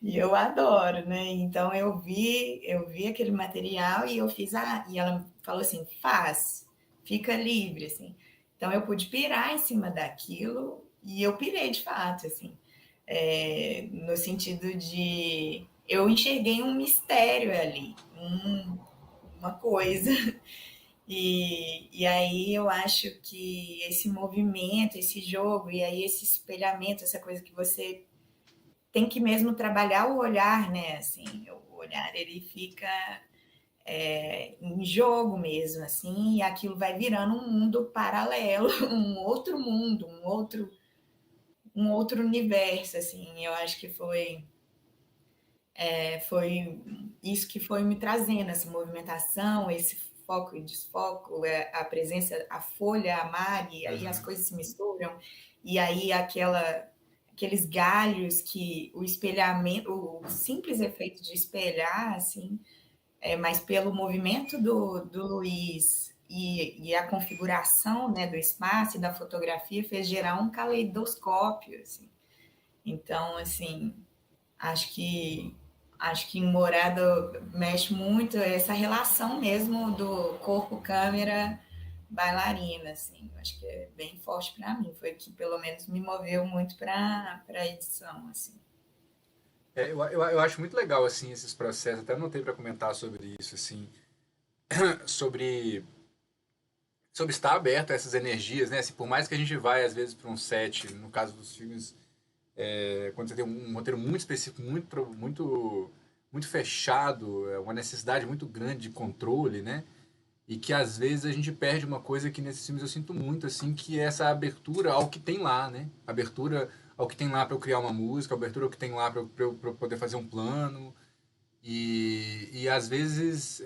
e eu adoro, né? Então eu vi aquele material e eu fiz e ela falou assim, fica livre, assim. Então eu pude pirar em cima daquilo e eu pirei de fato, assim, no sentido de eu enxerguei um mistério ali, uma coisa. E aí eu acho que esse movimento, esse jogo, e aí esse espelhamento, essa coisa que você tem que mesmo trabalhar o olhar, né? Assim, o olhar, ele fica em jogo mesmo, assim, e aquilo vai virando um mundo paralelo, um outro mundo, um outro universo, assim. Eu acho que foi isso que foi me trazendo, essa movimentação, esse foco e desfoco, a presença, a folha, a Mari, aí as coisas se misturam, e aí aqueles galhos que o espelhamento, o simples efeito de espelhar, assim, mas pelo movimento do Luiz e a configuração, né, do espaço e da fotografia fez gerar um caleidoscópio, assim. Então, assim, acho que em Morada mexe muito essa relação mesmo do corpo-câmera bailarina, assim. Acho que é bem forte para mim. Foi que pelo menos me moveu muito para a edição, assim. Eu acho muito legal, assim, esses processos. Até anotei para comentar sobre isso, assim, sobre estar aberto a essas energias, né? Assim, por mais que a gente vai, às vezes, para um set, no caso dos filmes, quando você tem um roteiro muito específico, muito fechado, uma necessidade muito grande de controle, né? E que às vezes a gente perde uma coisa que nesses filmes eu sinto muito, assim, que é essa abertura ao que tem lá, né? Abertura ao que tem lá para eu criar uma música, abertura ao que tem lá para eu poder fazer um plano. E às vezes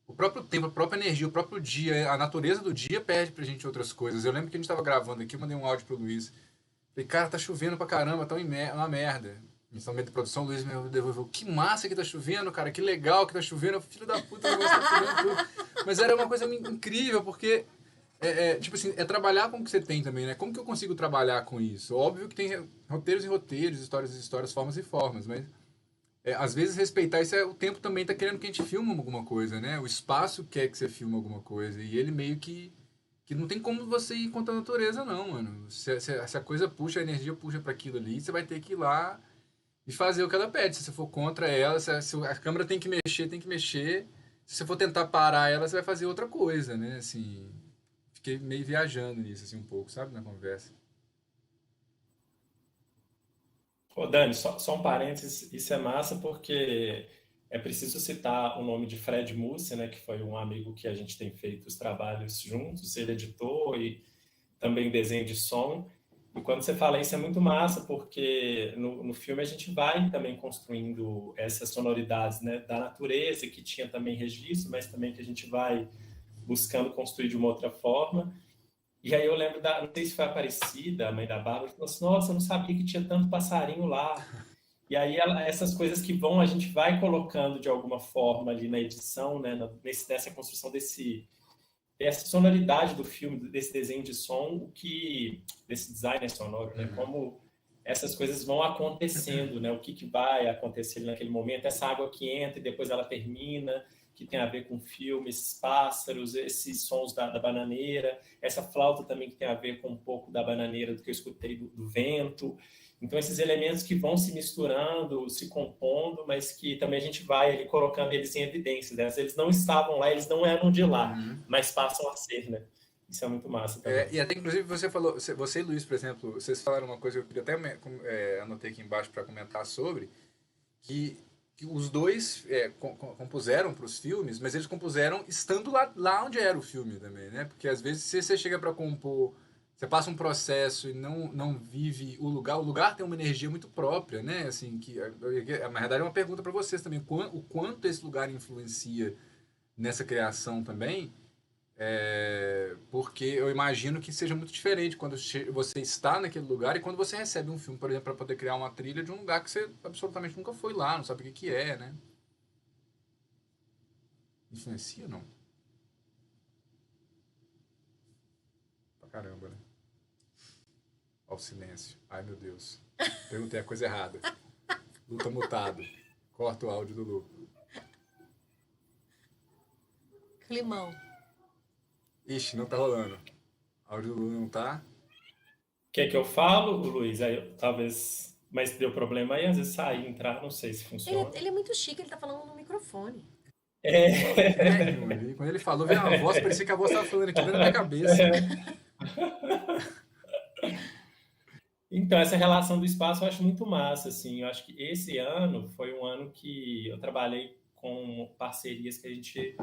o próprio tempo, a própria energia, o próprio dia, a natureza do dia perde pra gente outras coisas. Eu lembro que a gente tava gravando aqui, eu mandei um áudio pro Luiz. Falei, cara, tá chovendo pra caramba, tá uma merda. Inicialmente de produção, o Luiz me devolveu. Que massa que tá chovendo, cara, que legal que tá chovendo. Eu, filho da puta, o negócio tá chovendo tudo. Mas era uma coisa incrível, porque tipo assim, é trabalhar com o que você tem também, né? Como que eu consigo trabalhar com isso? Óbvio que tem roteiros e roteiros, histórias e histórias, formas e formas, mas às vezes respeitar isso o tempo também tá querendo que a gente filme alguma coisa, né? O espaço quer que você filme alguma coisa. E ele meio que não tem como você ir contra a natureza, não, mano. Se a coisa puxa, a energia puxa para aquilo ali, você vai ter que ir lá e fazer o que ela pede. Se você for contra ela, se a câmera tem que mexer, tem que mexer. Se você for tentar parar ela, você vai fazer outra coisa, né? Assim, fiquei meio viajando nisso, assim, um pouco, sabe? Na conversa. Ô, Dani, só um parênteses, isso é massa porque é preciso citar o nome de Fred Mussi, né, que foi um amigo que a gente tem feito os trabalhos juntos, ele editou e também desenho de som. E quando você fala isso é muito massa, porque no filme a gente vai também construindo essas sonoridades, né, da natureza, que tinha também registro, mas também que a gente vai buscando construir de uma outra forma. E aí eu lembro não sei se foi a Aparecida, a mãe da Bárbara, falou assim, nossa, eu não sabia que tinha tanto passarinho lá. E aí essas coisas que a gente vai colocando de alguma forma ali na edição, né, nessa construção dessa sonoridade do filme, desse desenho de som, desse design sonoro, né, como essas coisas vão acontecendo, né, o que vai acontecer naquele momento, essa água que entra e depois ela termina, que tem a ver com filme, esses pássaros, esses sons da bananeira, essa flauta também que tem a ver com um pouco da bananeira, do que eu escutei do vento. Então, esses elementos que vão se misturando, se compondo, mas que também a gente vai ali colocando eles em evidência. Né? Eles não estavam lá, eles não eram de lá, mas passam a ser, né? Isso é muito massa também. E até, inclusive, você falou, você e Luiz, por exemplo, vocês falaram uma coisa que eu queria até anotei aqui embaixo para comentar sobre, que os dois compuseram para os filmes, mas eles compuseram estando lá onde era o filme também, né? Porque às vezes se você chega para compor, você passa um processo e não vive o lugar tem uma energia muito própria, né? Assim, na verdade é uma pergunta para vocês também, o quanto esse lugar influencia nessa criação também, porque eu imagino que seja muito diferente quando você está naquele lugar e quando você recebe um filme, por exemplo, para poder criar uma trilha de um lugar que você absolutamente nunca foi lá, não sabe o que é, né? Influencia ou não? Pra caramba, né? Ó o silêncio. Ai, meu Deus. Perguntei a coisa errada. Luta mutado. Corta o áudio do Lu. Climão. Ixi, não tá rolando. Áudio do Lu não tá. Quer que eu falo, Luiz? Aí talvez, mas deu problema aí, às vezes sair, entrar, não sei se funciona. Ele é muito chique, ele tá falando no microfone. Quando ele falou, veio uma voz, parecia que a voz tava falando aqui dentro da minha cabeça. Então, essa relação do espaço eu acho muito massa, assim. Eu acho que esse ano foi um ano que eu trabalhei com parcerias que a gente...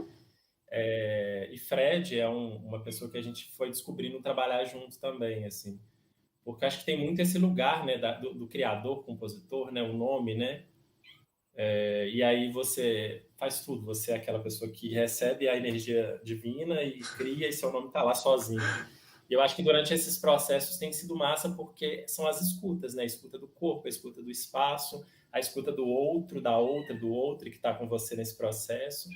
e Fred é uma pessoa que a gente foi descobrindo trabalhar junto também, assim. Porque acho que tem muito esse lugar, né, do criador, compositor, né, o nome, né? E aí você faz tudo, você é aquela pessoa que recebe a energia divina e cria, e seu nome está lá sozinho. E eu acho que durante esses processos tem sido massa porque são as escutas, né? A escuta do corpo, a escuta do espaço, a escuta do outro, da outra, do outro que está com você nesse processo.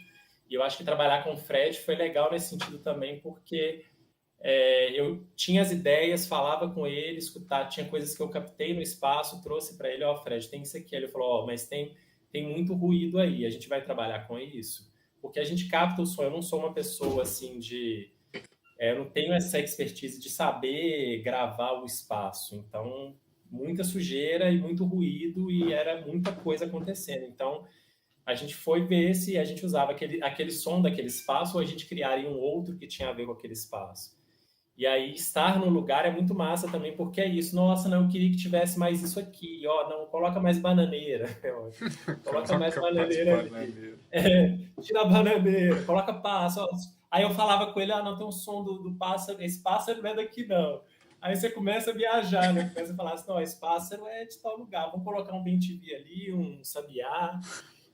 E eu acho que trabalhar com o Fred foi legal nesse sentido também, porque eu tinha as ideias, falava com ele, escutava, tinha coisas que eu captei no espaço, trouxe para ele, Fred, tem isso aqui. Ele falou, mas tem muito ruído aí, a gente vai trabalhar com isso. Porque a gente capta o som, eu não sou uma pessoa assim eu não tenho essa expertise de saber gravar o espaço. Então, muita sujeira e muito ruído e era muita coisa acontecendo. Então, a gente foi ver se a gente usava aquele som daquele espaço ou a gente criaria um outro que tinha a ver com aquele espaço. E aí, estar no lugar é muito massa também, porque é isso. Nossa, não, eu queria que tivesse mais isso aqui. Não, coloca mais bananeira. Coloca mais bananeira ali. Tira a bananeira, coloca pássaro. Aí eu falava com ele, não, tem um som do pássaro. Esse pássaro não é daqui, não. Aí você começa a viajar, né? Começa a falar assim, não, esse pássaro é de tal lugar. Vamos colocar um bem-te-vi ali, um sabiá.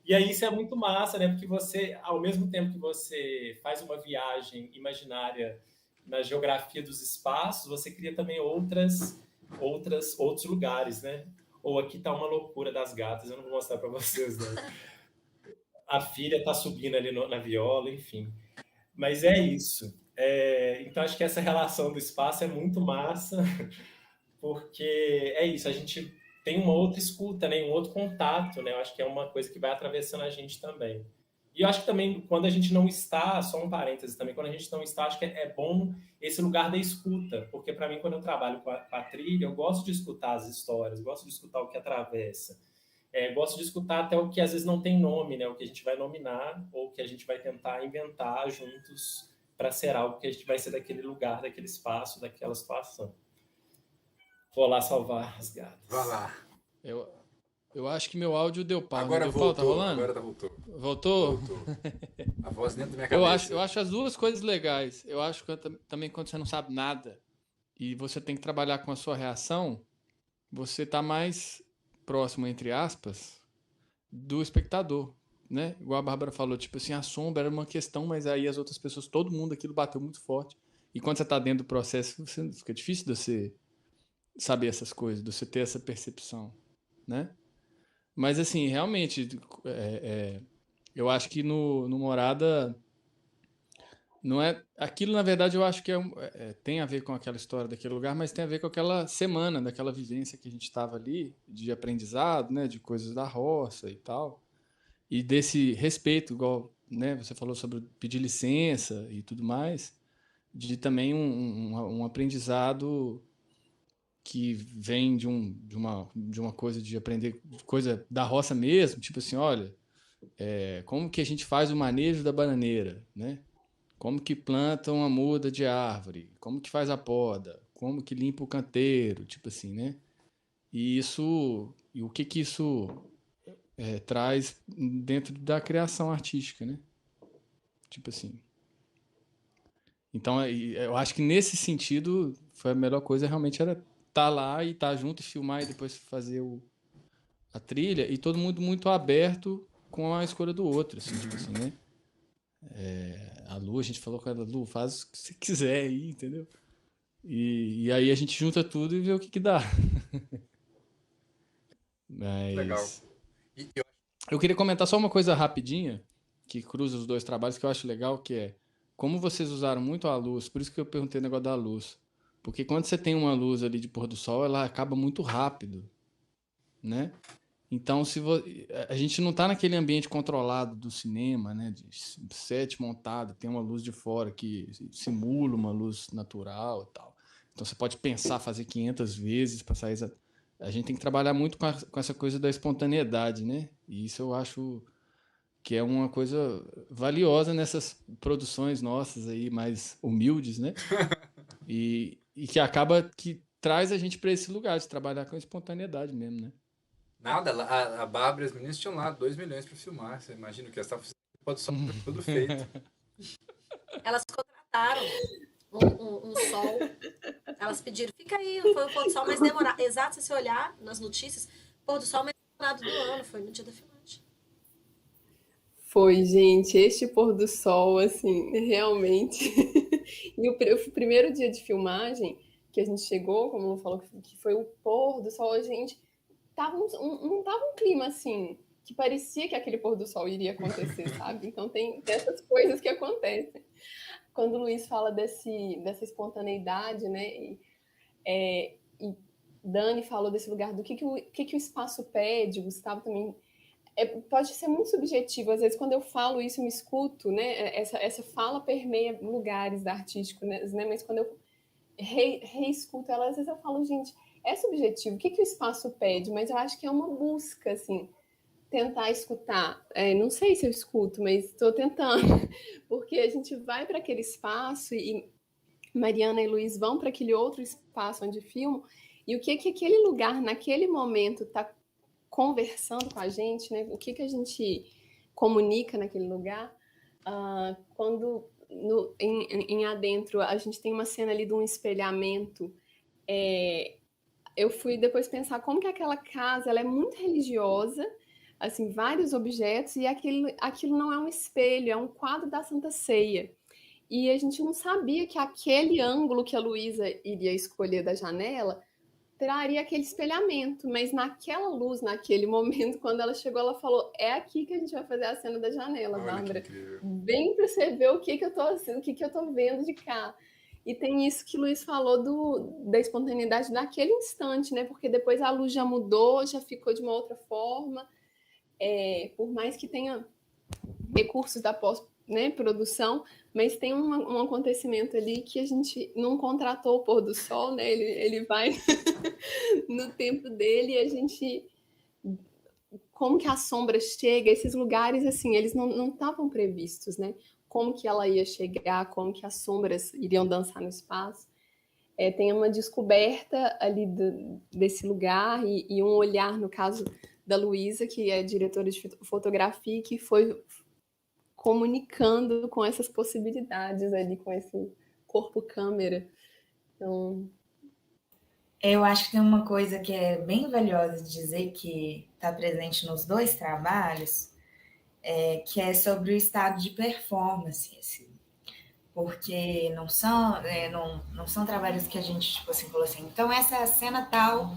E aí isso é muito massa, né? Porque você, ao mesmo tempo que você faz uma viagem imaginária na geografia dos espaços, você cria também outros lugares, né? Ou aqui tá uma loucura das gatas, eu não vou mostrar para vocês, não. A filha tá subindo ali na viola, enfim. Mas é isso. Então, acho que essa relação do espaço é muito massa, porque é isso, a gente tem uma outra escuta, né? Um outro contato, né? Eu acho que é uma coisa que vai atravessando a gente também. E eu acho que também, quando a gente não está, só um parêntese também, quando a gente não está, acho que é bom esse lugar da escuta, porque para mim, quando eu trabalho com a trilha, eu gosto de escutar as histórias, gosto de escutar o que atravessa, gosto de escutar até o que às vezes não tem nome, né? O que a gente vai nominar ou o que a gente vai tentar inventar juntos para ser algo que a gente vai ser daquele lugar, daquele espaço, daquela situação. Vou lá salvar as gatas. Vai lá. Eu acho que meu áudio deu pau. Agora deu voltou, pau, tá rolando? agora voltou. Voltou? A voz dentro da minha cabeça. Eu acho as duas coisas legais. Eu acho que também quando você não sabe nada e você tem que trabalhar com a sua reação, você tá mais próximo, entre aspas, do espectador, né? Igual a Bárbara falou, tipo assim, a sombra era uma questão, mas aí as outras pessoas, todo mundo, aquilo bateu muito forte. E quando você tá dentro do processo, fica difícil de você saber essas coisas, de você ter essa percepção, né? Mas, assim, realmente, eu acho que no Morada não é... Aquilo, na verdade, eu acho que tem a ver com aquela história daquele lugar, mas tem a ver com aquela semana, daquela vivência que a gente estava ali, de aprendizado, né? De coisas da roça e tal. E desse respeito, igual, né? Você falou sobre pedir licença e tudo mais, de também um aprendizado que vem de uma coisa de aprender coisa da roça mesmo, tipo assim, olha, como que a gente faz o manejo da bananeira, né? Como que planta uma muda de árvore, como que faz a poda, como que limpa o canteiro, tipo assim, né? E o que isso traz dentro da criação artística, né? Tipo assim. Então, eu acho que nesse sentido, foi a melhor coisa realmente era estar lá e estar junto e filmar e depois fazer a trilha e todo mundo muito aberto com a escolha do outro, assim, tipo assim, né? A Lu, a gente falou com ela, Lu, faz o que você quiser aí, entendeu? E aí a gente junta tudo e vê o que dá. Mas... Legal. Eu queria comentar só uma coisa rapidinha, que cruza os dois trabalhos, que eu acho legal, que é como vocês usaram muito a luz, por isso que eu perguntei o negócio da luz. Porque quando você tem uma luz ali de pôr do sol, ela acaba muito rápido, né? Então, a gente não está naquele ambiente controlado do cinema, né? De set montado, tem uma luz de fora que simula uma luz natural e tal. Então, você pode pensar, fazer 500 vezes para sair... A gente tem que trabalhar muito com essa coisa da espontaneidade, né? E isso eu acho que é uma coisa valiosa nessas produções nossas aí, mais humildes, né? E que acaba que traz a gente para esse lugar de trabalhar com espontaneidade mesmo, né? Nada, a Bárbara e as meninas tinham lá 2 milhões para filmar. Você imagina o que elas estavam fazendo? Pode só tudo feito. Elas contrataram um sol. Elas pediram, fica aí, foi o pôr do sol mais demorado. Exato, se você olhar nas notícias, pôr do sol mais demorado do ano, foi no dia da filmagem. Foi, gente, este pôr do sol, assim, realmente. E o primeiro dia de filmagem que a gente chegou, como ela falou, que foi o pôr do sol, a gente não tava um clima assim, que parecia que aquele pôr do sol iria acontecer, sabe? Então tem essas coisas que acontecem. Quando o Luiz fala dessa espontaneidade, né? E Dani falou desse lugar do que o espaço pede, o Gustavo também. Pode ser muito subjetivo, às vezes quando eu falo isso, eu me escuto, né? Essa fala permeia lugares artísticos, né? Mas quando eu reescuto ela, às vezes eu falo, gente, é subjetivo, o que o espaço pede? Mas eu acho que é uma busca, assim, tentar escutar. Não sei se eu escuto, mas estou tentando, porque a gente vai para aquele espaço e Mariana e Luiz vão para aquele outro espaço onde filmam, e o que aquele lugar, naquele momento, está conversando com a gente, né? O que a gente comunica naquele lugar. Quando em Adentro a gente tem uma cena ali de um espelhamento, eu fui depois pensar como que aquela casa ela é muito religiosa, assim, vários objetos, e aquilo não é um espelho, é um quadro da Santa Ceia. E a gente não sabia que aquele ângulo que a Luísa iria escolher da janela traria aquele espelhamento, mas naquela luz, naquele momento, quando ela chegou, ela falou, é aqui que a gente vai fazer a cena da janela, Bárbara. Vem para você ver o que eu tô vendo de cá. E tem isso que o Luiz falou da espontaneidade daquele instante, né? Porque depois a luz já mudou, já ficou de uma outra forma. Por mais que tenha recursos da pós-produção, mas tem um acontecimento ali que a gente não contratou o pôr do sol, né? Ele vai no tempo dele e a gente... Como que a sombra chega, esses lugares, assim, eles não estavam previstos, né? Como que ela ia chegar, como que as sombras iriam dançar no espaço. Tem uma descoberta ali desse lugar e um olhar, no caso da Luísa, que é diretora de fotografia, que foi comunicando com essas possibilidades ali, com esse corpo-câmera. Então... Eu acho que tem uma coisa que é bem valiosa de dizer que está presente nos dois trabalhos, que é sobre o estado de performance, assim, porque não são trabalhos que a gente, tipo assim, falou assim, então essa é a cena tal,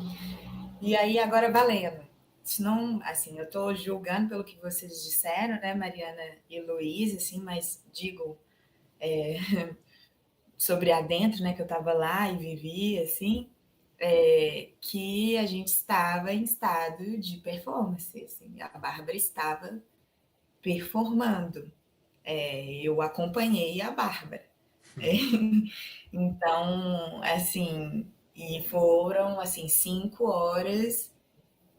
e aí agora valendo. Senão, assim, eu estou julgando pelo que vocês disseram, né, Mariana e Luiz, assim, mas digo sobre Adentro, né, que eu estava lá e vivi, assim, que a gente estava em estado de performance, assim, a Bárbara estava performando, eu acompanhei a Bárbara. Então, assim, e foram, assim, 5 horas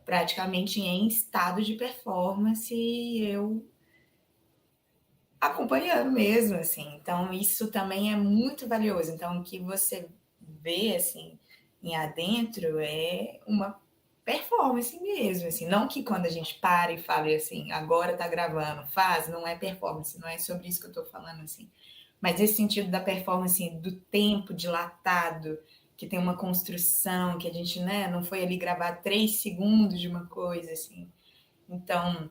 praticamente em estado de performance e eu acompanhando mesmo, assim. Então, isso também é muito valioso. Então, o que você vê, assim, em Adentro é uma performance mesmo, assim. Não que quando a gente para e fala assim, agora tá gravando, não é performance, não é sobre isso que eu tô falando, assim. Mas esse sentido da performance, do tempo dilatado, que tem uma construção, que a gente, né, não foi ali gravar 3 segundos de uma coisa, assim. Então,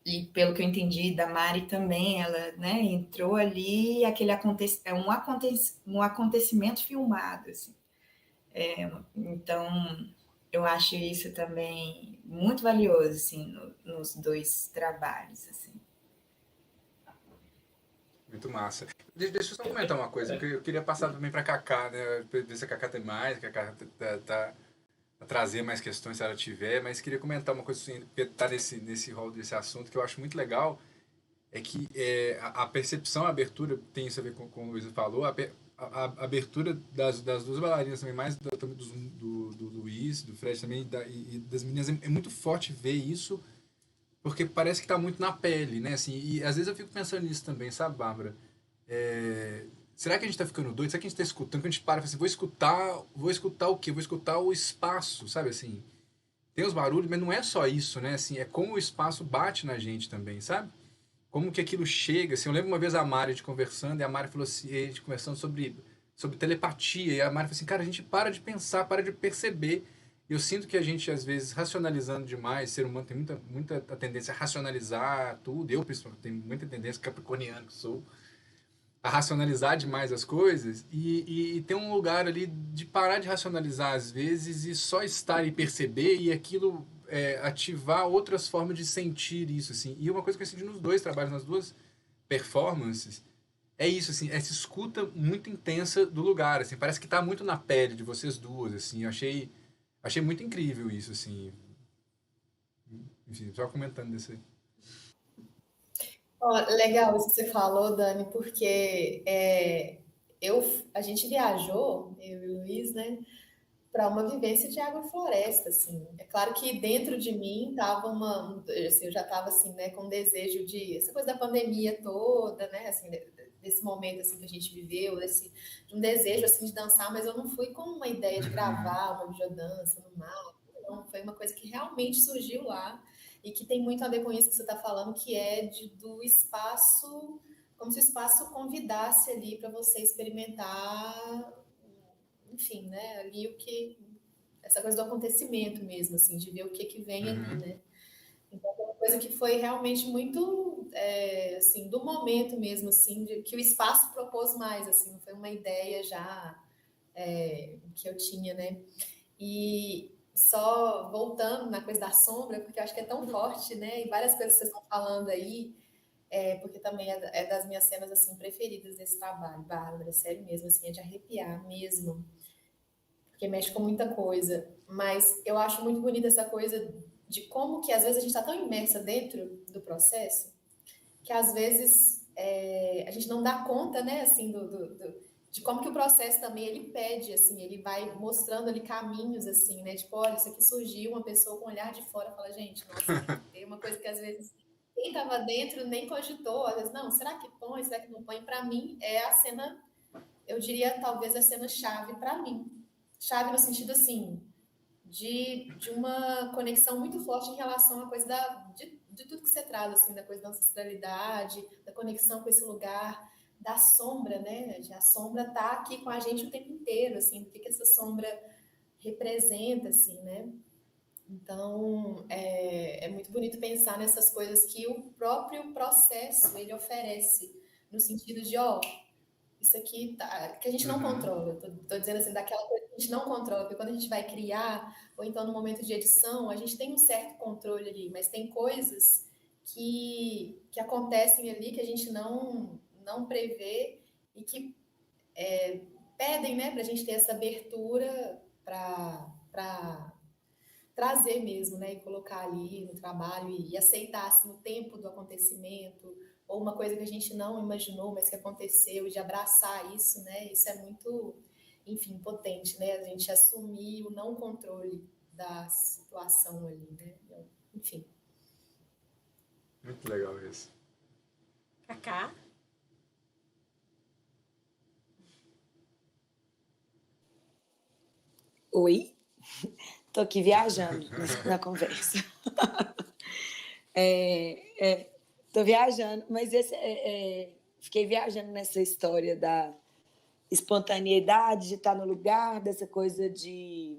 e pelo que eu entendi da Mari também, ela, né, entrou ali, um acontecimento filmado, assim. Então, eu acho isso também muito valioso, assim, nos dois trabalhos, assim. Muito massa. Deixa eu só comentar uma coisa, que eu queria passar também para a Cacá, né? Ver se a Cacá tem mais, que a Cacá tá a trazer mais questões se ela tiver, mas queria comentar uma coisa assim, porque tá nesse rol desse assunto que eu acho muito legal, é que a percepção, a abertura, tem isso a ver com o Luiz falou, a abertura das duas bailarinas também, mais do Luiz, do Fred também, e das meninas, é muito forte ver isso, porque parece que tá muito na pele, né? Assim, e às vezes eu fico pensando nisso também, sabe, Bárbara? Será que a gente tá ficando doido? Será que a gente tá escutando? Quando a gente para e fala assim, vou escutar o quê? Vou escutar o espaço, sabe assim? Tem os barulhos, mas não é só isso, né? Assim, é como o espaço bate na gente também, sabe? Como que aquilo chega, assim, eu lembro uma vez a Mari conversando, e a Mari falou assim, a gente conversando sobre telepatia, e a Mari falou assim, cara, a gente para de pensar, para de perceber, Eu sinto que a gente, às vezes, racionalizando demais, ser humano tem muita tendência a racionalizar tudo. Eu, principalmente, tenho muita tendência, capricorniano que sou, a racionalizar demais as coisas e tem um lugar ali de parar de racionalizar às vezes e só estar e perceber e aquilo ativar outras formas de sentir isso, assim. E uma coisa que eu senti nos dois trabalhos, nas duas performances, é isso, assim, essa escuta muito intensa do lugar, assim, parece que tá muito na pele de vocês duas, assim, eu achei muito incrível isso, assim. Enfim, só comentando desse aí. Ó, legal isso que você falou, Dani, porque a gente viajou, eu e o Luiz, né, para uma vivência de agrofloresta, assim. É claro que dentro de mim tava assim, eu já estava assim, né, com desejo de essa coisa da pandemia toda, né, assim, desse momento assim que a gente viveu, de um desejo assim de dançar, mas eu não fui com uma ideia de gravar uma videodança no mar, não, foi uma coisa que realmente surgiu lá e que tem muito a ver com isso que você está falando, que é do espaço, como se o espaço convidasse ali para você experimentar, enfim, né, ali essa coisa do acontecimento mesmo, assim, de ver o que vem ali, né. Então, foi uma coisa que foi realmente muito, assim, do momento mesmo, assim, que o espaço propôs mais, assim, não foi uma ideia já que eu tinha, né. E só voltando na coisa da sombra, porque eu acho que é tão forte, né, e várias coisas que vocês estão falando aí, porque também é das minhas cenas, assim, preferidas desse trabalho, Bárbara, sério mesmo, assim, é de arrepiar mesmo, porque mexe com muita coisa. Mas eu acho muito bonita essa coisa de como que às vezes a gente está tão imersa dentro do processo que às vezes a gente não dá conta, né, assim, de como que o processo também ele pede, assim, ele vai mostrando ali caminhos, assim, né, tipo, olha, isso aqui surgiu, uma pessoa com um olhar de fora fala, gente, nossa, tem uma coisa que às vezes quem estava dentro nem cogitou, às vezes, não, será que põe, será que não põe? Para mim é a cena, eu diria talvez a cena chave para mim, chave no sentido assim de uma conexão muito forte em relação à coisa de tudo que você traz, assim, da coisa da ancestralidade, da conexão com esse lugar, da sombra, né? A sombra tá aqui com a gente o tempo inteiro, assim, o que essa sombra representa, assim, né? Então, é muito bonito pensar nessas coisas que o próprio processo, ele oferece, no sentido de, ó, isso aqui que a gente não controla. Tô dizendo assim, daquela coisa que a gente não controla, porque quando a gente vai criar, ou então no momento de edição, a gente tem um certo controle ali, mas tem coisas que acontecem ali que a gente não prevê e que pedem, né, para a gente ter essa abertura para trazer mesmo, né, e colocar ali no trabalho e aceitar assim, o tempo do acontecimento, ou uma coisa que a gente não imaginou, mas que aconteceu, e de abraçar isso, né, isso é muito, enfim, potente, né, a gente assumir o não controle da situação ali, né, enfim. Muito legal isso. Cacá? Oi? Tô aqui viajando na conversa. Tô viajando, mas fiquei viajando nessa história da espontaneidade, de estar no lugar, dessa coisa de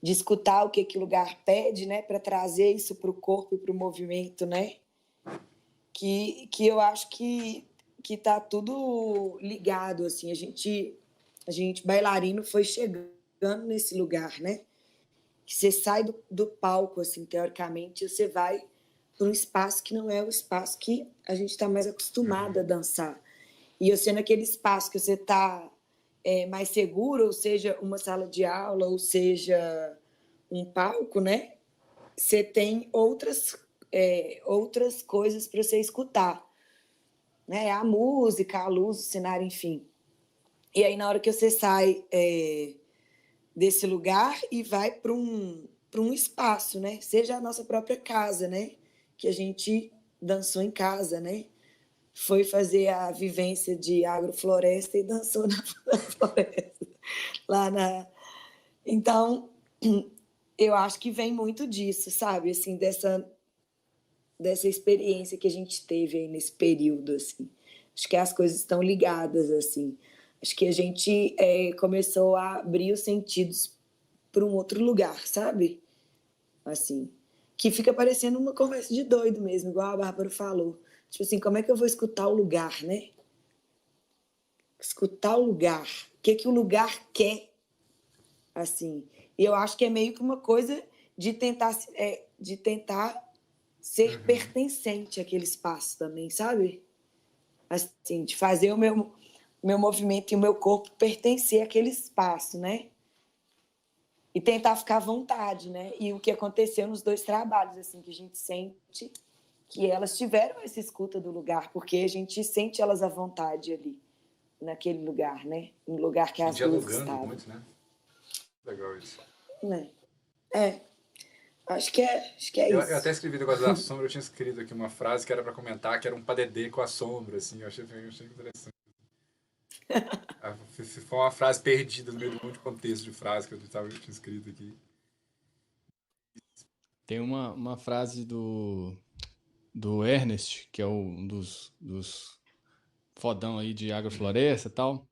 escutar o que o lugar pede, né, para trazer isso para o corpo e para o movimento, né? Que eu acho que tá tudo ligado, assim, a gente bailarino foi chegando nesse lugar, né? Que você sai do palco, assim, teoricamente, você vai para um espaço que não é o espaço que a gente está mais acostumado a dançar. E eu sendo aquele espaço que você está mais seguro, ou seja, uma sala de aula, ou seja, um palco, né? Você tem outras coisas para você escutar, né? A música, a luz, o cenário, enfim. E aí, na hora que você sai desse lugar e vai para um espaço, né? Seja a nossa própria casa, né? Que a gente dançou em casa, né? Foi fazer a vivência de agrofloresta e dançou na floresta. Então, eu acho que vem muito disso, sabe? Assim, dessa experiência que a gente teve aí nesse período, assim. Acho que as coisas estão ligadas, assim. Acho que a gente começou a abrir os sentidos para um outro lugar, sabe? Assim, que fica parecendo uma conversa de doido mesmo, igual a Bárbara falou. Tipo assim, como é que eu vou escutar o lugar, né? Escutar o lugar. O que o lugar quer, assim. E eu acho que é meio que uma coisa de tentar ser pertencente àquele espaço também, sabe? Assim, de fazer o meu movimento e o meu corpo pertencer àquele espaço, né? E tentar ficar à vontade, né? E o que aconteceu nos 2 trabalhos, assim, que a gente sente que elas tiveram essa escuta do lugar, porque a gente sente elas à vontade ali, naquele lugar, né? No lugar que E as 2 dialogando estavam. muito, né? Legal isso. Né? Acho que é Eu isso. até escrevi o negócio da sombra, eu tinha escrito aqui uma frase que era para comentar, que era um padedê com a sombra, assim, eu achei interessante. Foi uma frase perdida no meio de um monte de contexto de frase que eu tinha escrito aqui. Tem uma frase do Ernest, que é um dos fodão aí de agrofloresta e tal,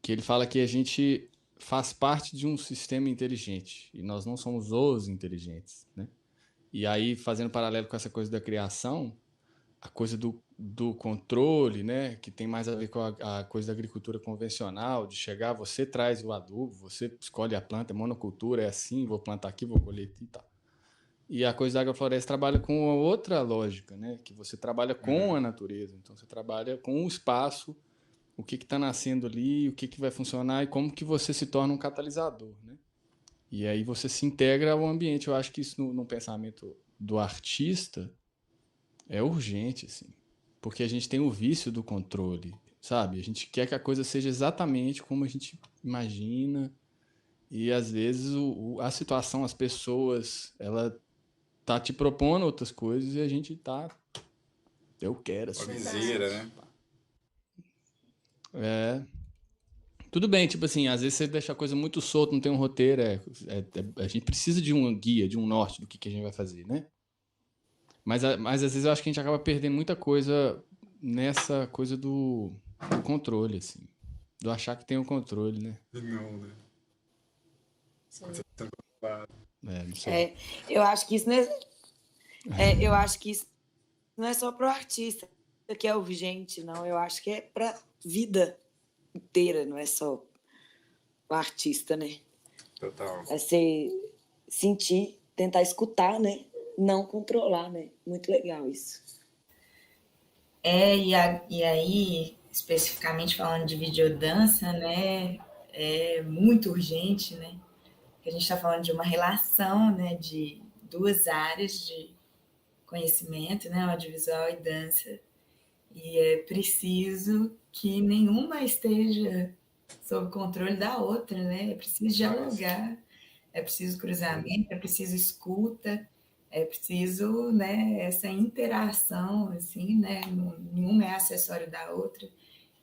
que ele fala que a gente faz parte de um sistema inteligente e nós não somos os inteligentes, né? E aí, fazendo paralelo com essa coisa da criação, a coisa do controle, né, que tem mais a ver com a coisa da agricultura convencional, de chegar, você traz o adubo, você escolhe a planta, é monocultura, é assim, vou plantar aqui, vou colher e tal. E a coisa da agrofloresta trabalha com outra lógica, né, que você trabalha com a natureza, então você trabalha com o espaço, o que está nascendo ali, o que vai funcionar e como que você se torna um catalisador, né? E aí você se integra ao ambiente. Eu acho que isso no pensamento do artista é urgente, assim. Porque a gente tem o vício do controle, sabe? A gente quer que a coisa seja exatamente como a gente imagina. E às vezes a situação, as pessoas, ela tá te propondo outras coisas e a gente tá... Eu quero, Uma assim. viseira, né? É... Tudo bem, tipo assim, às vezes você deixa a coisa muito solta, não tem um roteiro, a gente precisa de um guia, de um norte do que a gente vai fazer, né? Mas às vezes eu acho que a gente acaba perdendo muita coisa nessa coisa do controle, assim. Do achar que tem o controle, né? Não, né? Sim. Não sei. Eu acho que isso não eu acho que isso não é só para o artista que é urgente, não. Eu acho que é para vida inteira, não é só o artista, né? Total. É você sentir, tentar escutar, né? Não controlar, né? Muito legal isso. E aí, especificamente falando de videodança, né? É muito urgente, né? Porque a gente está falando de uma relação, né? De 2 áreas de conhecimento, né? Audiovisual e dança. E é preciso que nenhuma esteja sob controle da outra, né? É preciso dialogar, é preciso cruzamento, é preciso escuta, é preciso, né, essa interação, assim, né? Nenhuma é acessório da outra.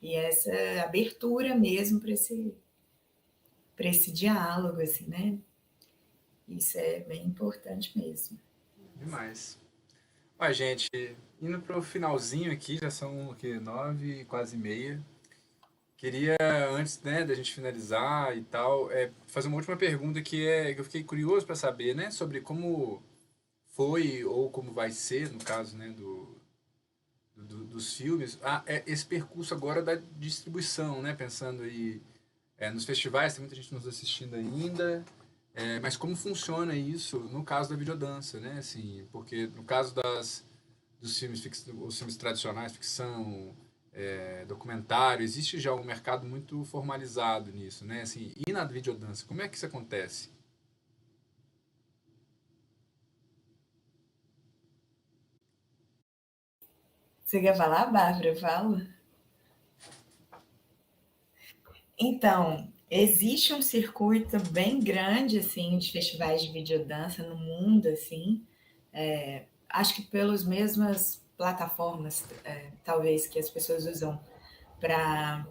E essa abertura mesmo para esse diálogo, assim, né? Isso é bem importante mesmo. Demais. Ó, gente, indo pro finalzinho aqui, já são 9, quase meia. Queria, antes, né, da gente finalizar e tal, fazer uma última pergunta que eu fiquei curioso para saber, né, sobre como foi ou como vai ser, no caso, né, dos filmes, esse percurso agora da distribuição, né, pensando aí nos festivais, tem muita gente nos assistindo ainda, mas como funciona isso no caso da videodança, né, assim, porque no caso dos filmes, os filmes tradicionais, ficção, documentário, existe já um mercado muito formalizado nisso, né? Assim, e na videodança, como é que isso acontece? Você quer falar, Bárbara? Eu falo? Então, existe um circuito bem grande, assim, de festivais de videodança no mundo, assim. Acho que pelas mesmas plataformas, talvez, que as pessoas usam para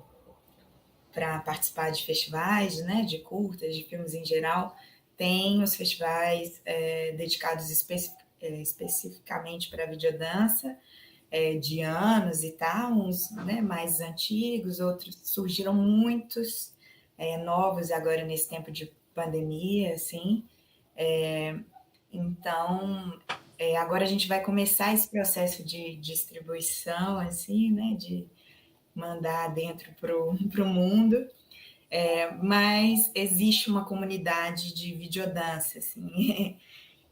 participar de festivais, né, de curtas, de filmes em geral, tem os festivais dedicados especificamente para videodança, de anos e tal, uns, né, mais antigos, outros surgiram muitos novos agora nesse tempo de pandemia, assim. Então, agora a gente vai começar esse processo de distribuição, assim, né, de mandar dentro para o mundo. Mas existe uma comunidade de videodança, assim.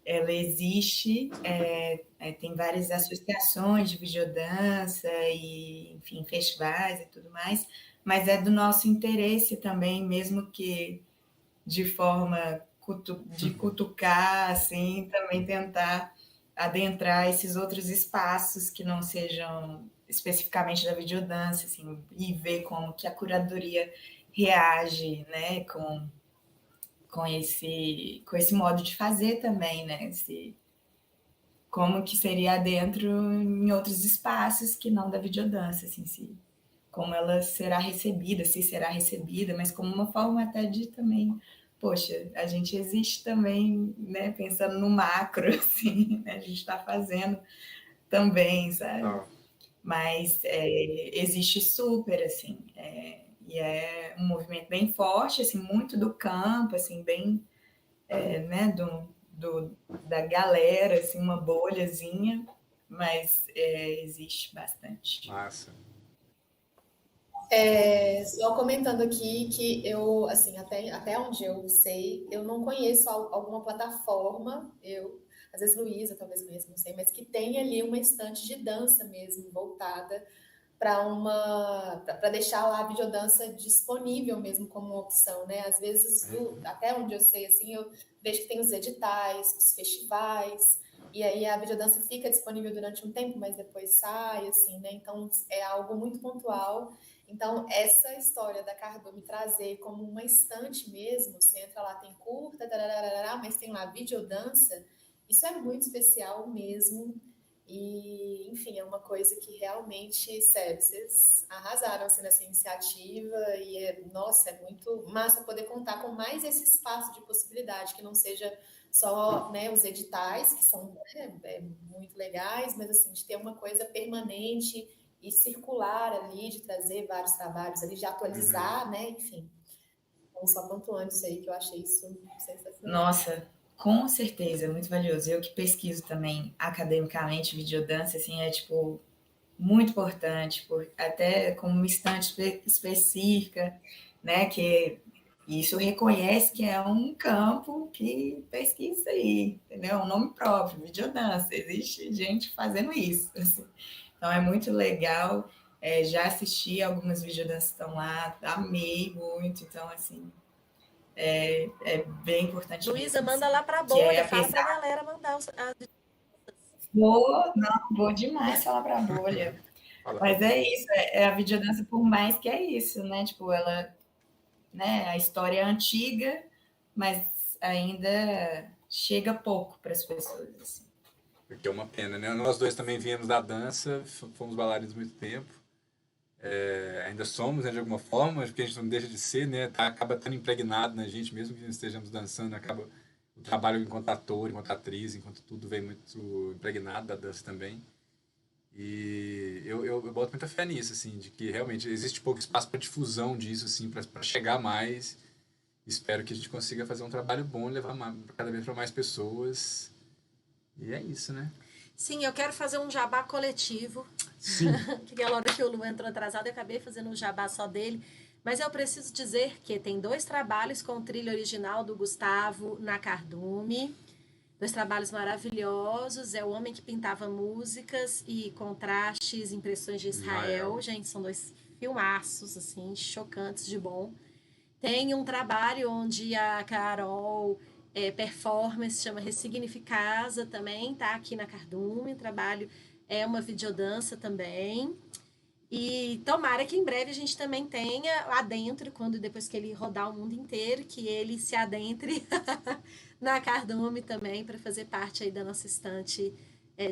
Ela existe, tem várias associações de videodança e, enfim, festivais e tudo mais, mas é do nosso interesse também, mesmo que de forma de cutucar, assim, também tentar adentrar esses outros espaços que não sejam especificamente da videodança, assim, e ver como que a curadoria reage, né, com esse modo de fazer também, né, como que seria dentro em outros espaços que não da videodança, assim, como ela será recebida, se será recebida, mas como uma forma até de também, poxa, a gente existe também, né, pensando no macro, assim, né, a gente está fazendo também, sabe? Mas existe super, assim, e é um movimento bem forte, assim, muito do campo, assim, bem, né, da galera, assim, uma bolhazinha, mas existe bastante. Massa. Só comentando aqui que eu, assim, até onde eu sei, eu não conheço alguma plataforma, às vezes Luísa talvez conheça, não sei, mas que tem ali uma estante de dança mesmo, voltada para deixar lá a videodança disponível mesmo como uma opção, né? Às vezes, até onde eu sei, assim, eu vejo que tem os editais, os festivais, e aí a videodança fica disponível durante um tempo, mas depois sai, assim, né? Então, é algo muito pontual. Então, essa história da Cardume trazer como uma estante mesmo, você entra lá, tem curta, mas tem lá videodança, isso é muito especial mesmo. E, enfim, é uma coisa que realmente, sério, vocês arrasaram assim, nessa iniciativa e, nossa, é muito massa poder contar com mais esse espaço de possibilidade, que não seja só, né, os editais, que são muito legais, mas assim, de ter uma coisa permanente e circular ali, de trazer vários trabalhos ali, de atualizar, né, enfim. Então, só pontuando isso aí, que eu achei isso sensacional. Nossa, com certeza, é muito valioso. Eu que pesquiso também academicamente videodança, assim, é tipo muito importante, até como uma estante específica, né, que isso reconhece que é um campo que pesquisa aí, entendeu? É um nome próprio, videodança, existe gente fazendo isso, assim. Então é muito legal, já assisti algumas videodanças que estão lá, amei muito, então assim, é bem importante Luísa, mesmo, manda assim, lá pra que bolha, fala pra galera mandar vou demais falar para a bolha. Mas é isso, a videodança, por mais que é isso, né? Tipo, ela, né? A história é antiga, mas ainda chega pouco para as pessoas. Assim. Porque é uma pena, né? Nós dois também viemos da dança, fomos bailarinos muito tempo. Ainda somos, né, de alguma forma, porque a gente não deixa de ser, né? Acaba estando impregnado na gente, mesmo que não estejamos dançando, acaba o trabalho enquanto ator, enquanto atriz, enquanto tudo vem muito impregnado da dança também. E eu boto muita fé nisso, assim, de que realmente existe pouco espaço para difusão disso, assim, para chegar mais. Espero que a gente consiga fazer um trabalho bom, levar cada vez para mais pessoas. E é isso, né? Sim, eu quero fazer um jabá coletivo. Sim. Que aquela hora que o Lu entrou atrasado, eu acabei fazendo um jabá só dele. Mas eu preciso dizer que tem 2 trabalhos com trilha original do Gustavo na Cardume. 2 trabalhos maravilhosos. É O Homem que Pintava Músicas e Contrastes, Impressões de Israel. Gente, são 2 filmaços, assim, chocantes de bom. Tem um trabalho onde a Carol performance, chama Ressignificasa também, tá aqui na Cardume. O trabalho é uma videodança também. E tomara que em breve a gente também tenha adentro, depois que ele rodar o mundo inteiro, que ele se adentre na Cardume também, para fazer parte aí da nossa estante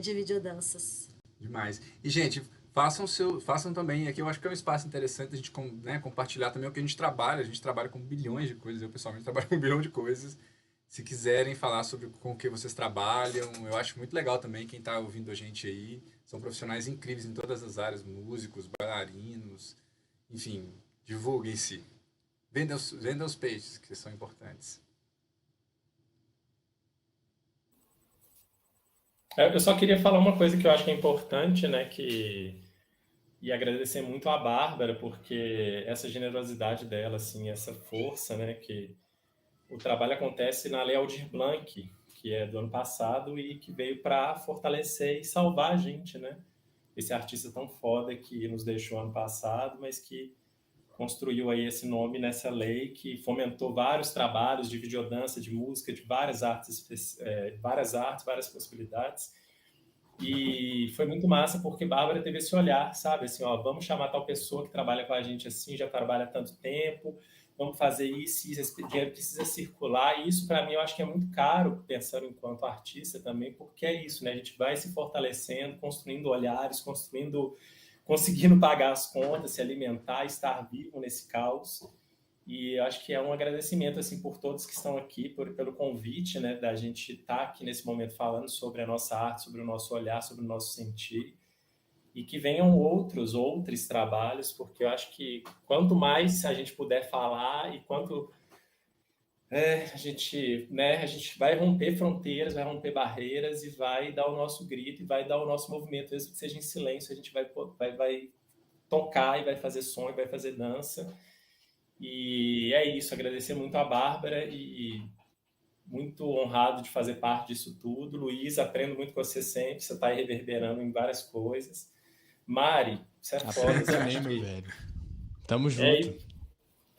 de videodanças. Demais. E, gente, façam também, aqui eu acho que é um espaço interessante a gente, né, compartilhar também o que a gente trabalha com bilhões de coisas, eu pessoalmente trabalho com 1 bilhão de coisas. Se quiserem falar sobre com o que vocês trabalham, eu acho muito legal também quem está ouvindo a gente aí. São profissionais incríveis em todas as áreas, músicos, bailarinos, enfim, divulguem-se. Vendam os peixes, que são importantes. Eu só queria falar uma coisa que eu acho que é importante, né? E agradecer muito a Bárbara, porque essa generosidade dela, assim, essa força, né? Que o trabalho acontece na Lei Aldir Blanc, que é do ano passado e que veio para fortalecer e salvar a gente, né? Esse artista tão foda que nos deixou ano passado, mas que construiu aí esse nome nessa lei que fomentou vários trabalhos de videodança, de música, de várias possibilidades. E foi muito massa porque Bárbara teve esse olhar, sabe? Assim, ó, vamos chamar tal pessoa que trabalha com a gente assim, já trabalha há tanto tempo, vamos fazer isso, esse dinheiro precisa circular. E isso, para mim, eu acho que é muito caro, pensando enquanto artista também, porque é isso, né? A gente vai se fortalecendo, construindo olhares, conseguindo pagar as contas, se alimentar, estar vivo nesse caos. E acho que é um agradecimento assim por todos que estão aqui, pelo convite, né, da gente estar aqui nesse momento falando sobre a nossa arte, sobre o nosso olhar, sobre o nosso sentir, e que venham outros trabalhos, porque eu acho que quanto mais a gente puder falar e quanto a gente vai romper fronteiras, vai romper barreiras e vai dar o nosso grito e vai dar o nosso movimento, mesmo que seja em silêncio, a gente vai tocar e vai fazer som e vai fazer dança. E é isso, agradecer muito a Bárbara e muito honrado de fazer parte disso tudo. Luiz, aprendo muito com você sempre, você está aí reverberando em várias coisas. Mari, você é foda. Aprende também, meu velho. Tamo junto.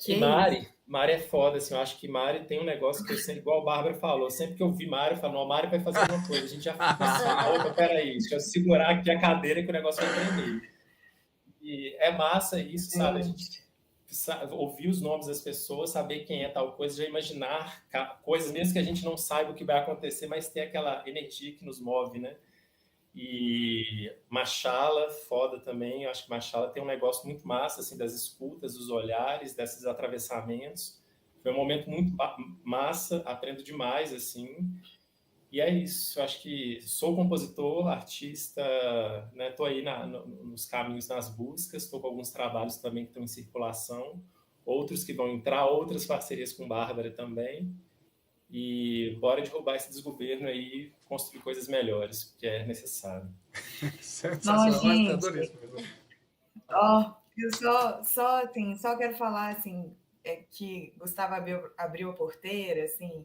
E Mari é foda, assim, eu acho que Mari tem um negócio que eu sempre, igual a Bárbara falou, sempre que eu vi Mari, eu falo, não, a Mari vai fazer alguma coisa, a gente já fica assim, opa, peraí, deixa eu segurar aqui a cadeira que o negócio vai tremer. E é massa isso, sabe? A gente ouvir os nomes das pessoas, saber quem é tal coisa, já imaginar coisas, mesmo que a gente não saiba o que vai acontecer, mas ter aquela energia que nos move, né? E Machala, foda também, eu acho que Machala tem um negócio muito massa, assim, das escutas, dos olhares, desses atravessamentos. Foi um momento muito massa, aprendo demais, assim. E é isso, eu acho que sou compositor, artista, né? Tô aí nos caminhos, nas buscas, estou com alguns trabalhos também que estão em circulação, outros que vão entrar, outras parcerias com Bárbara também, e bora derrubar esse desgoverno aí, construir coisas melhores, que é necessário. Sensacional, gente, adorei isso mesmo. Eu só quero falar assim, que Gustavo abriu a porteira, assim,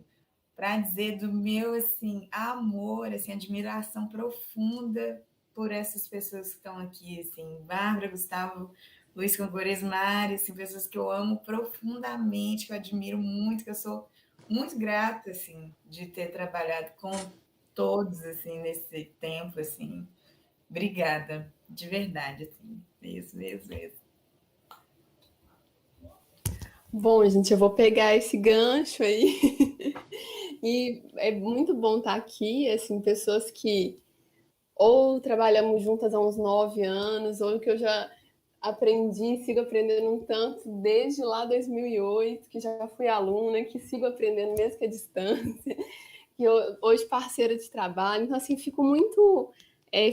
para dizer do meu assim amor, assim, admiração profunda por essas pessoas que estão aqui, assim, Bárbara, Gustavo, Luiz Cangores, Mari, assim, pessoas que eu amo profundamente, que eu admiro muito, que eu sou muito grata, assim, de ter trabalhado com todos, assim, nesse tempo, assim. Obrigada, de verdade, assim, mesmo. Bom, gente, eu vou pegar esse gancho aí. E é muito bom estar aqui, assim, pessoas que ou trabalhamos juntas há uns 9 anos, ou que eu já aprendi, sigo aprendendo um tanto desde lá 2008, que já fui aluna, que sigo aprendendo mesmo que à distância, que hoje parceira de trabalho. Então, assim, fico muito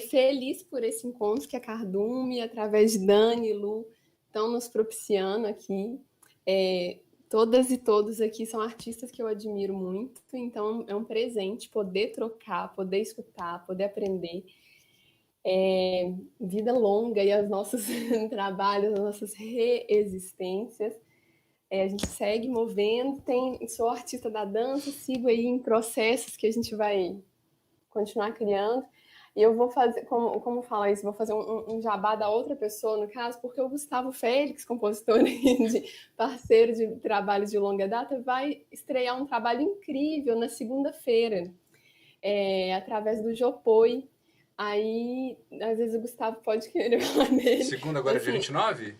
feliz por esse encontro que a Cardume, através de Dani e Lu, estão nos propiciando aqui. Todas e todos aqui são artistas que eu admiro muito, então é um presente poder trocar, poder escutar, poder aprender. Vida longa e os nossos trabalhos, as nossas reexistências. A gente segue movendo, sou artista da dança, sigo aí em processos que a gente vai continuar criando. E eu vou fazer, como fala isso, vou fazer um jabá da outra pessoa, no caso, porque o Gustavo Félix, compositor de parceiro de trabalho de longa data, vai estrear um trabalho incrível na segunda-feira, através do Jopoi. Aí, às vezes, o Gustavo pode querer falar dele. Segunda, agora, assim, dia 29?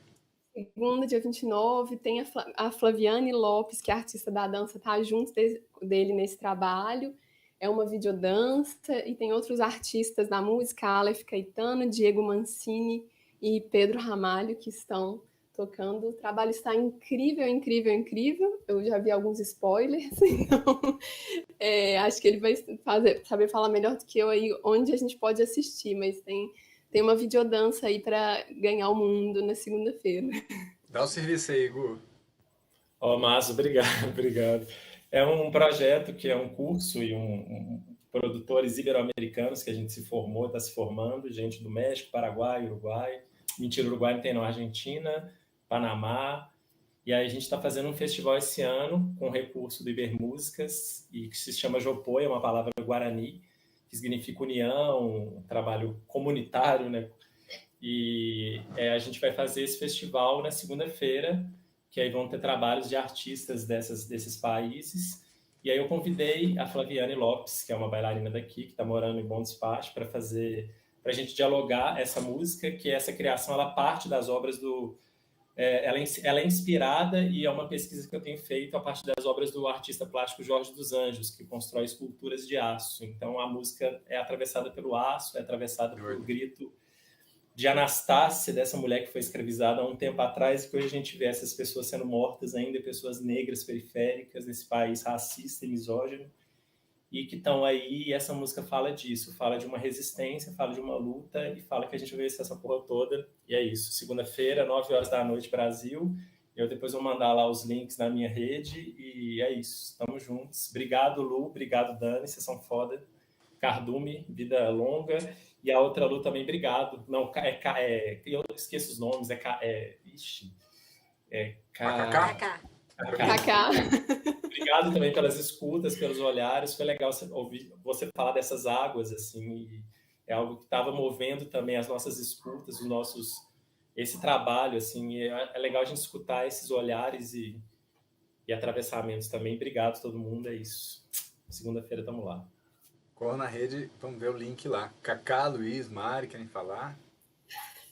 Segunda, dia 29, tem a Flaviane Lopes, que é artista da dança, tá junto dele nesse trabalho. É uma videodança, e tem outros artistas da música, Aleph Caetano, Diego Mancini e Pedro Ramalho, que estão tocando. O trabalho está incrível. Eu já vi alguns spoilers, então acho que ele vai saber falar melhor do que eu aí onde a gente pode assistir, mas tem uma videodança aí para ganhar o mundo na segunda-feira. Dá o serviço aí, Gu. Márcio, obrigado. É um projeto que é um curso e produtores ibero-americanos que a gente se formou, está se formando, gente do México, Paraguai, Uruguai. Mentira, Uruguai não tem não, Argentina, Panamá. E aí a gente está fazendo um festival esse ano com recurso do Ibermúsicas, e que se chama Jopoi, é uma palavra guarani, que significa união, um trabalho comunitário, né? E a gente vai fazer esse festival na segunda-feira, que aí vão ter trabalhos de artistas desses países. E aí eu convidei a Flaviane Lopes, que é uma bailarina daqui, que está morando em Bom Despacho, para a gente dialogar essa música, que essa criação, ela parte das obras do... ela é inspirada, e é uma pesquisa que eu tenho feito a partir das obras do artista plástico Jorge dos Anjos, que constrói esculturas de aço. Então a música é atravessada pelo aço, é atravessada pelo grito de Anastácia, dessa mulher que foi escravizada há um tempo atrás, e que hoje a gente vê essas pessoas sendo mortas ainda, pessoas negras periféricas nesse país racista e misógino, e que estão aí, e essa música fala disso, fala de uma resistência, fala de uma luta, e fala que a gente vai vencer essa porra toda. E é isso, segunda-feira, 9h, Brasil. Eu depois vou mandar lá os links na minha rede, e é isso, estamos juntos. Obrigado, Lu, obrigado, Dani, vocês são foda. Cardume, vida longa. E a outra Lu também, obrigado. Não, eu esqueço os nomes, Kaká. Obrigado também pelas escutas, pelos olhares. Foi legal ouvir você falar dessas águas, assim, e é algo que estava movendo também as nossas escutas, esse trabalho, assim, e é legal a gente escutar esses olhares e atravessamentos também. Obrigado a todo mundo, é isso. Segunda-feira estamos lá. Corra na rede, vamos ver o link lá. Kaká, Luiz, Mari, querem falar?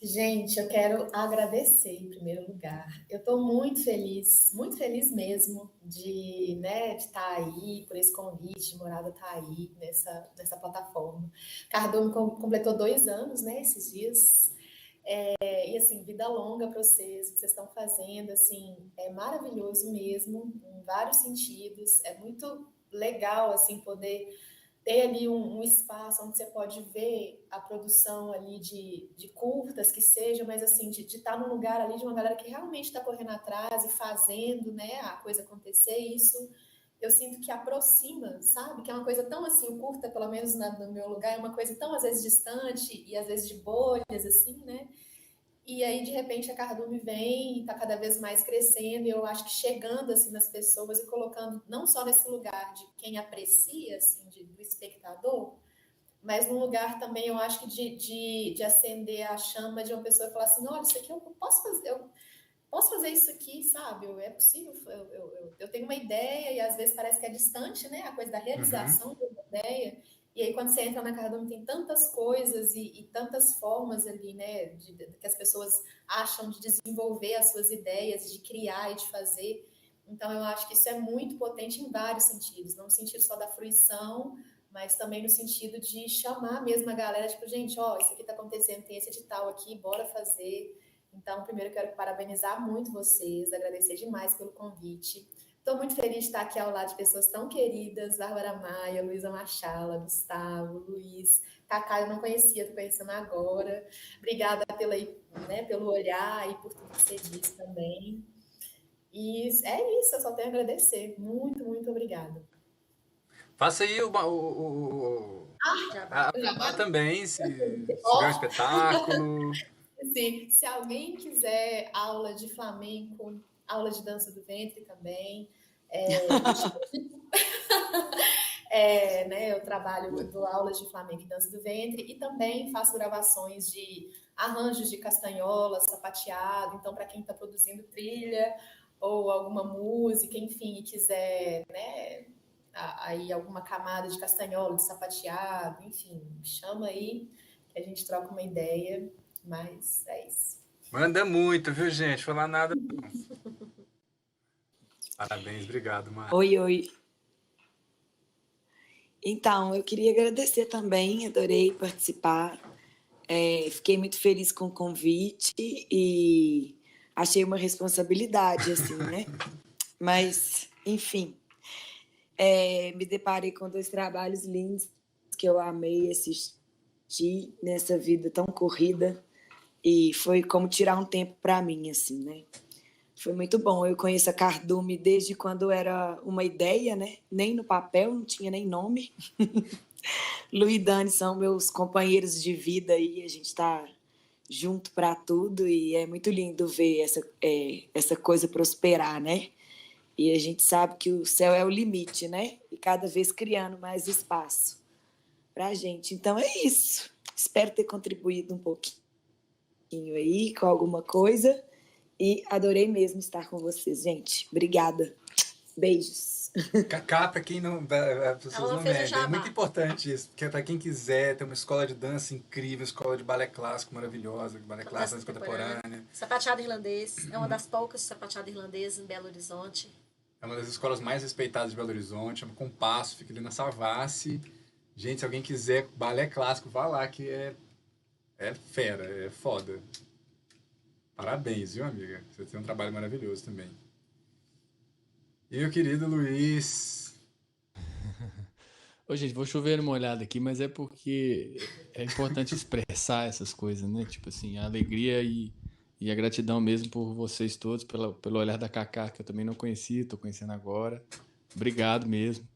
Gente, eu quero agradecer em primeiro lugar. Eu estou muito feliz mesmo de estar aí, por esse convite, de Morada estar aí nessa plataforma. Cardume completou 2 anos, né, esses dias. E assim, vida longa para vocês, o que vocês estão fazendo, assim, é maravilhoso mesmo, em vários sentidos. É muito legal, assim, poder ter ali um espaço onde você pode ver a produção ali de curtas que seja, mas assim, de estar num lugar ali de uma galera que realmente está correndo atrás e fazendo, né, a coisa acontecer. Isso eu sinto que aproxima, sabe? Que é uma coisa tão assim, o curta, pelo menos no meu lugar, é uma coisa tão às vezes distante e às vezes de bolhas, assim, né? E aí, de repente, a Cardume vem e está cada vez mais crescendo, e eu acho que chegando assim nas pessoas e colocando não só nesse lugar de quem aprecia, assim, do espectador, mas num lugar também, eu acho que de acender a chama de uma pessoa e falar assim, olha, isso aqui eu posso fazer isso aqui, sabe? É possível, eu tenho uma ideia, e às vezes parece que é distante, né? A coisa da realização de uma ideia. E aí, quando você entra na Cardume, tem tantas coisas e tantas formas ali, né, que as pessoas acham de desenvolver as suas ideias, de criar e de fazer. Então, eu acho que isso é muito potente em vários sentidos, não no sentido só da fruição, mas também no sentido de chamar mesmo a galera, tipo, gente, ó, isso aqui tá acontecendo, tem esse edital aqui, bora fazer. Então, primeiro, eu quero parabenizar muito vocês, agradecer demais pelo convite. Estou muito feliz de estar aqui ao lado de pessoas tão queridas, Bárbara Maia, Luísa Machala, Gustavo, Luiz, Kaká eu não conhecia, estou conhecendo agora. Obrigada pelo olhar e por tudo que você disse também. E é isso, eu só tenho a agradecer. Muito, muito obrigada. Faça aí a também, se tiver um espetáculo. Sim, se alguém quiser aula de flamenco, aula de dança do ventre também. Eu dou aulas de flamenco e dança do ventre, e também faço gravações de arranjos de castanhola, sapateado. Então, para quem está produzindo trilha ou alguma música, enfim, e quiser, né, aí alguma camada de castanhola, de sapateado, enfim, chama aí que a gente troca uma ideia, mas é isso. Manda muito, viu, gente? Falar nada. Parabéns, obrigado, Mari. Oi. Então, eu queria agradecer também, adorei participar. Fiquei muito feliz com o convite e achei uma responsabilidade, assim, né? Mas, enfim, me deparei com 2 trabalhos lindos que eu amei assistir nessa vida tão corrida, e foi como tirar um tempo para mim, assim, né? Foi muito bom. Eu conheço a Cardume desde quando era uma ideia, né? Nem no papel, não tinha nem nome. Lu e Dani são meus companheiros de vida aí, a gente está junto para tudo e é muito lindo ver essa coisa prosperar, né? E a gente sabe que o céu é o limite, né? E cada vez criando mais espaço para a gente. Então é isso. Espero ter contribuído um pouquinho aí com alguma coisa e adorei mesmo estar com vocês, gente. Obrigada. Beijos. Cacá, para quem não. As pessoas Ela não fez o medem. É jabá. muito importante isso, porque para quem quiser ter uma escola de dança incrível, escola de balé clássico maravilhosa, balé clássico, dança contemporânea. Sapateado irlandês. É uma das poucas sapateado irlandês em Belo Horizonte. É uma das escolas mais respeitadas de Belo Horizonte, chama Compasso, fica ali na Savassi. Gente, se alguém quiser balé clássico, vá lá, que é fera, é foda. Parabéns, viu, amiga? Você tem um trabalho maravilhoso também. E meu querido Luiz. Ô, gente, vou chover uma olhada aqui, mas é porque é importante expressar essas coisas, né? Tipo assim, a alegria e a gratidão mesmo por vocês todos, pelo olhar da Cacá, que eu também não conhecia, tô conhecendo agora. Obrigado mesmo.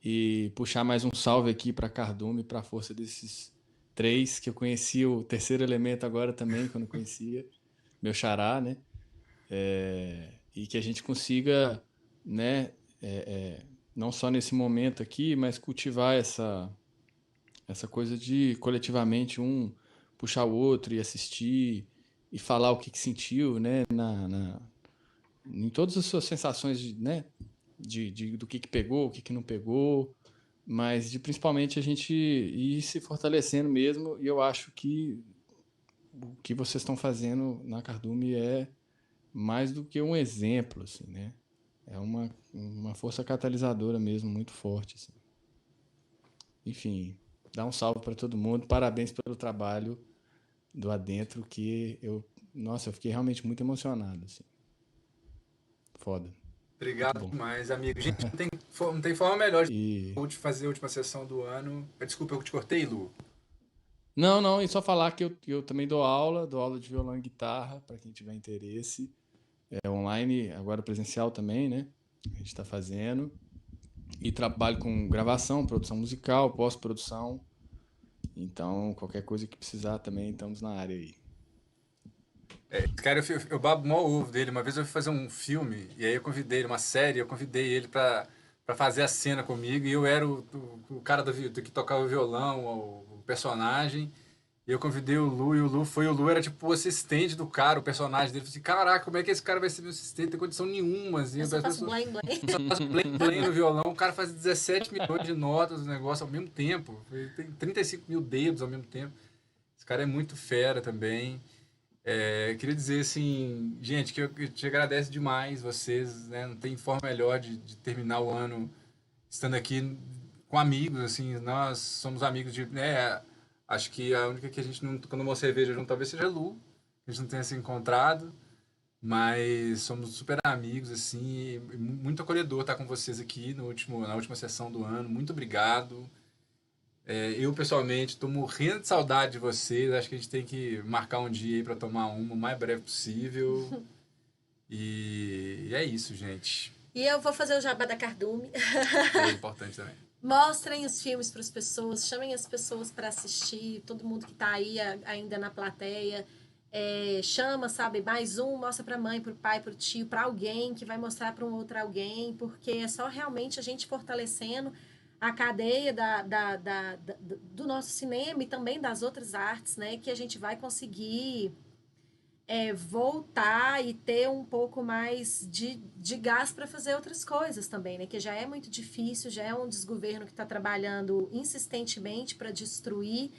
E puxar mais um salve aqui para Cardume, para a força desses 3, que eu conheci o terceiro elemento agora também, que eu não conhecia, meu xará, né? E que a gente consiga, né, não só nesse momento aqui, mas cultivar essa coisa de coletivamente um puxar o outro e assistir e falar o que sentiu, né, em todas as suas sensações, né, do que pegou, o que não pegou, mas de principalmente a gente ir se fortalecendo mesmo. E eu acho que o que vocês estão fazendo na Cardume é mais do que um exemplo, assim, né? É uma força catalisadora mesmo, muito forte, assim. Enfim, dá um salve para todo mundo. Parabéns pelo trabalho do Adentro, que nossa, eu fiquei realmente muito emocionado, assim. Foda. Obrigado demais, amigo. Gente, não tem forma melhor E de fazer a última sessão do ano. Desculpa, eu te cortei, Lu. não, e só falar que eu também dou aula de violão e guitarra, para quem tiver interesse. É online, agora presencial também, né? A gente está fazendo. E trabalho com gravação, produção musical, pós-produção. Então, qualquer coisa que precisar também, estamos na área aí. Cara, eu babo o maior ovo dele. Uma vez eu fui fazer um filme, e aí eu convidei ele, uma série, eu convidei ele pra fazer a cena comigo, e eu era o cara do que tocava o violão, o personagem. E eu convidei o Lu, e o Lu era tipo o assistente do cara, o personagem dele. Eu falei assim, caraca, como é que esse cara vai ser meu assistente? Não tem condição nenhuma, assim. Eu só As faço pessoas blém, blém. só fazem blém no violão, o cara faz 17 milhões de notas do negócio ao mesmo tempo. Ele tem 35 mil dedos ao mesmo tempo. Esse cara é muito fera também. Queria dizer assim, gente, que eu te agradeço demais vocês, né? Não tem forma melhor de terminar o ano estando aqui com amigos, assim, nós somos amigos de, né? Acho que a única que a gente não tomou uma cerveja junto talvez seja a Lu, que a gente não tenha se encontrado, mas somos super amigos, assim, e muito acolhedor estar com vocês aqui na última sessão do ano. Muito obrigado. Eu, pessoalmente, estou morrendo de saudade de vocês. Acho que a gente tem que marcar um dia aí para tomar uma o mais breve possível. E é isso, gente. E eu vou fazer o jabá da Cardume. É importante também. Mostrem os filmes para as pessoas, chamem as pessoas para assistir, todo mundo que está aí ainda na plateia. Chama, sabe, mais um, mostra para a mãe, para o pai, para o tio, para alguém que vai mostrar para um outro alguém, porque é só realmente a gente fortalecendo a cadeia do nosso cinema e também das outras artes, né, que a gente vai conseguir voltar e ter um pouco mais de gás para fazer outras coisas também, né, que já é muito difícil, já é um desgoverno que está trabalhando insistentemente para destruir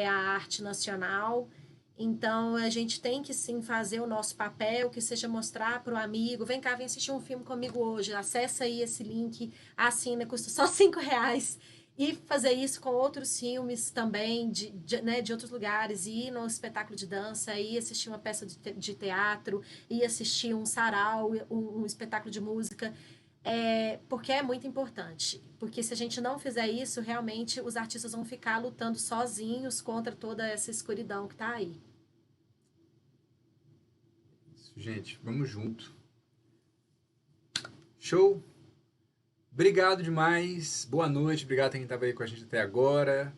a arte nacional. Então, a gente tem que, sim, fazer o nosso papel, que seja mostrar para o amigo, vem cá, vem assistir um filme comigo hoje, acessa aí esse link, assina, custa só R$5, e fazer isso com outros filmes também, né, de outros lugares, ir no espetáculo de dança, ir assistir uma peça de teatro, ir assistir um sarau, um espetáculo de música, porque é muito importante. Porque se a gente não fizer isso, realmente os artistas vão ficar lutando sozinhos contra toda essa escuridão que está aí. Isso, gente, vamos junto. Show! Obrigado demais. Boa noite. Obrigado a quem estava aí com a gente até agora.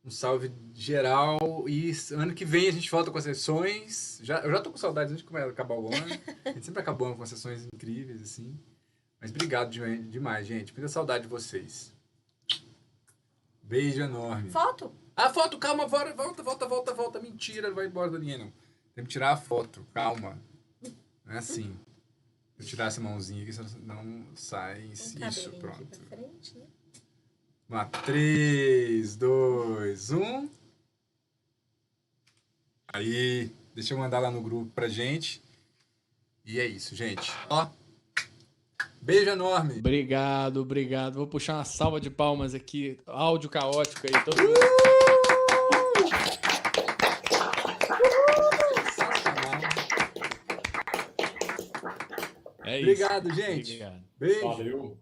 Um salve geral. E ano que vem a gente volta com as sessões. Eu já tô com saudades antes de acabar o ano. A gente sempre acaba o ano com sessões incríveis, assim. Mas obrigado demais, gente. Muita saudade de vocês. Beijo enorme. Foto? Ah, foto, calma, volta. Mentira, não vai embora da linha, não. Tem que tirar a foto, calma. Não é assim. Vou tirar essa mãozinha aqui, senão sai isso, pronto. Aqui pra frente, né? Vamos lá, 3, 2, 1. Aí, deixa eu mandar lá no grupo pra gente. E é isso, gente. Ó, beijo enorme. Obrigado. Vou puxar uma salva de palmas aqui. Áudio caótico aí, todo mundo. É isso. Obrigado, gente. Obrigado. Beijo. Valeu.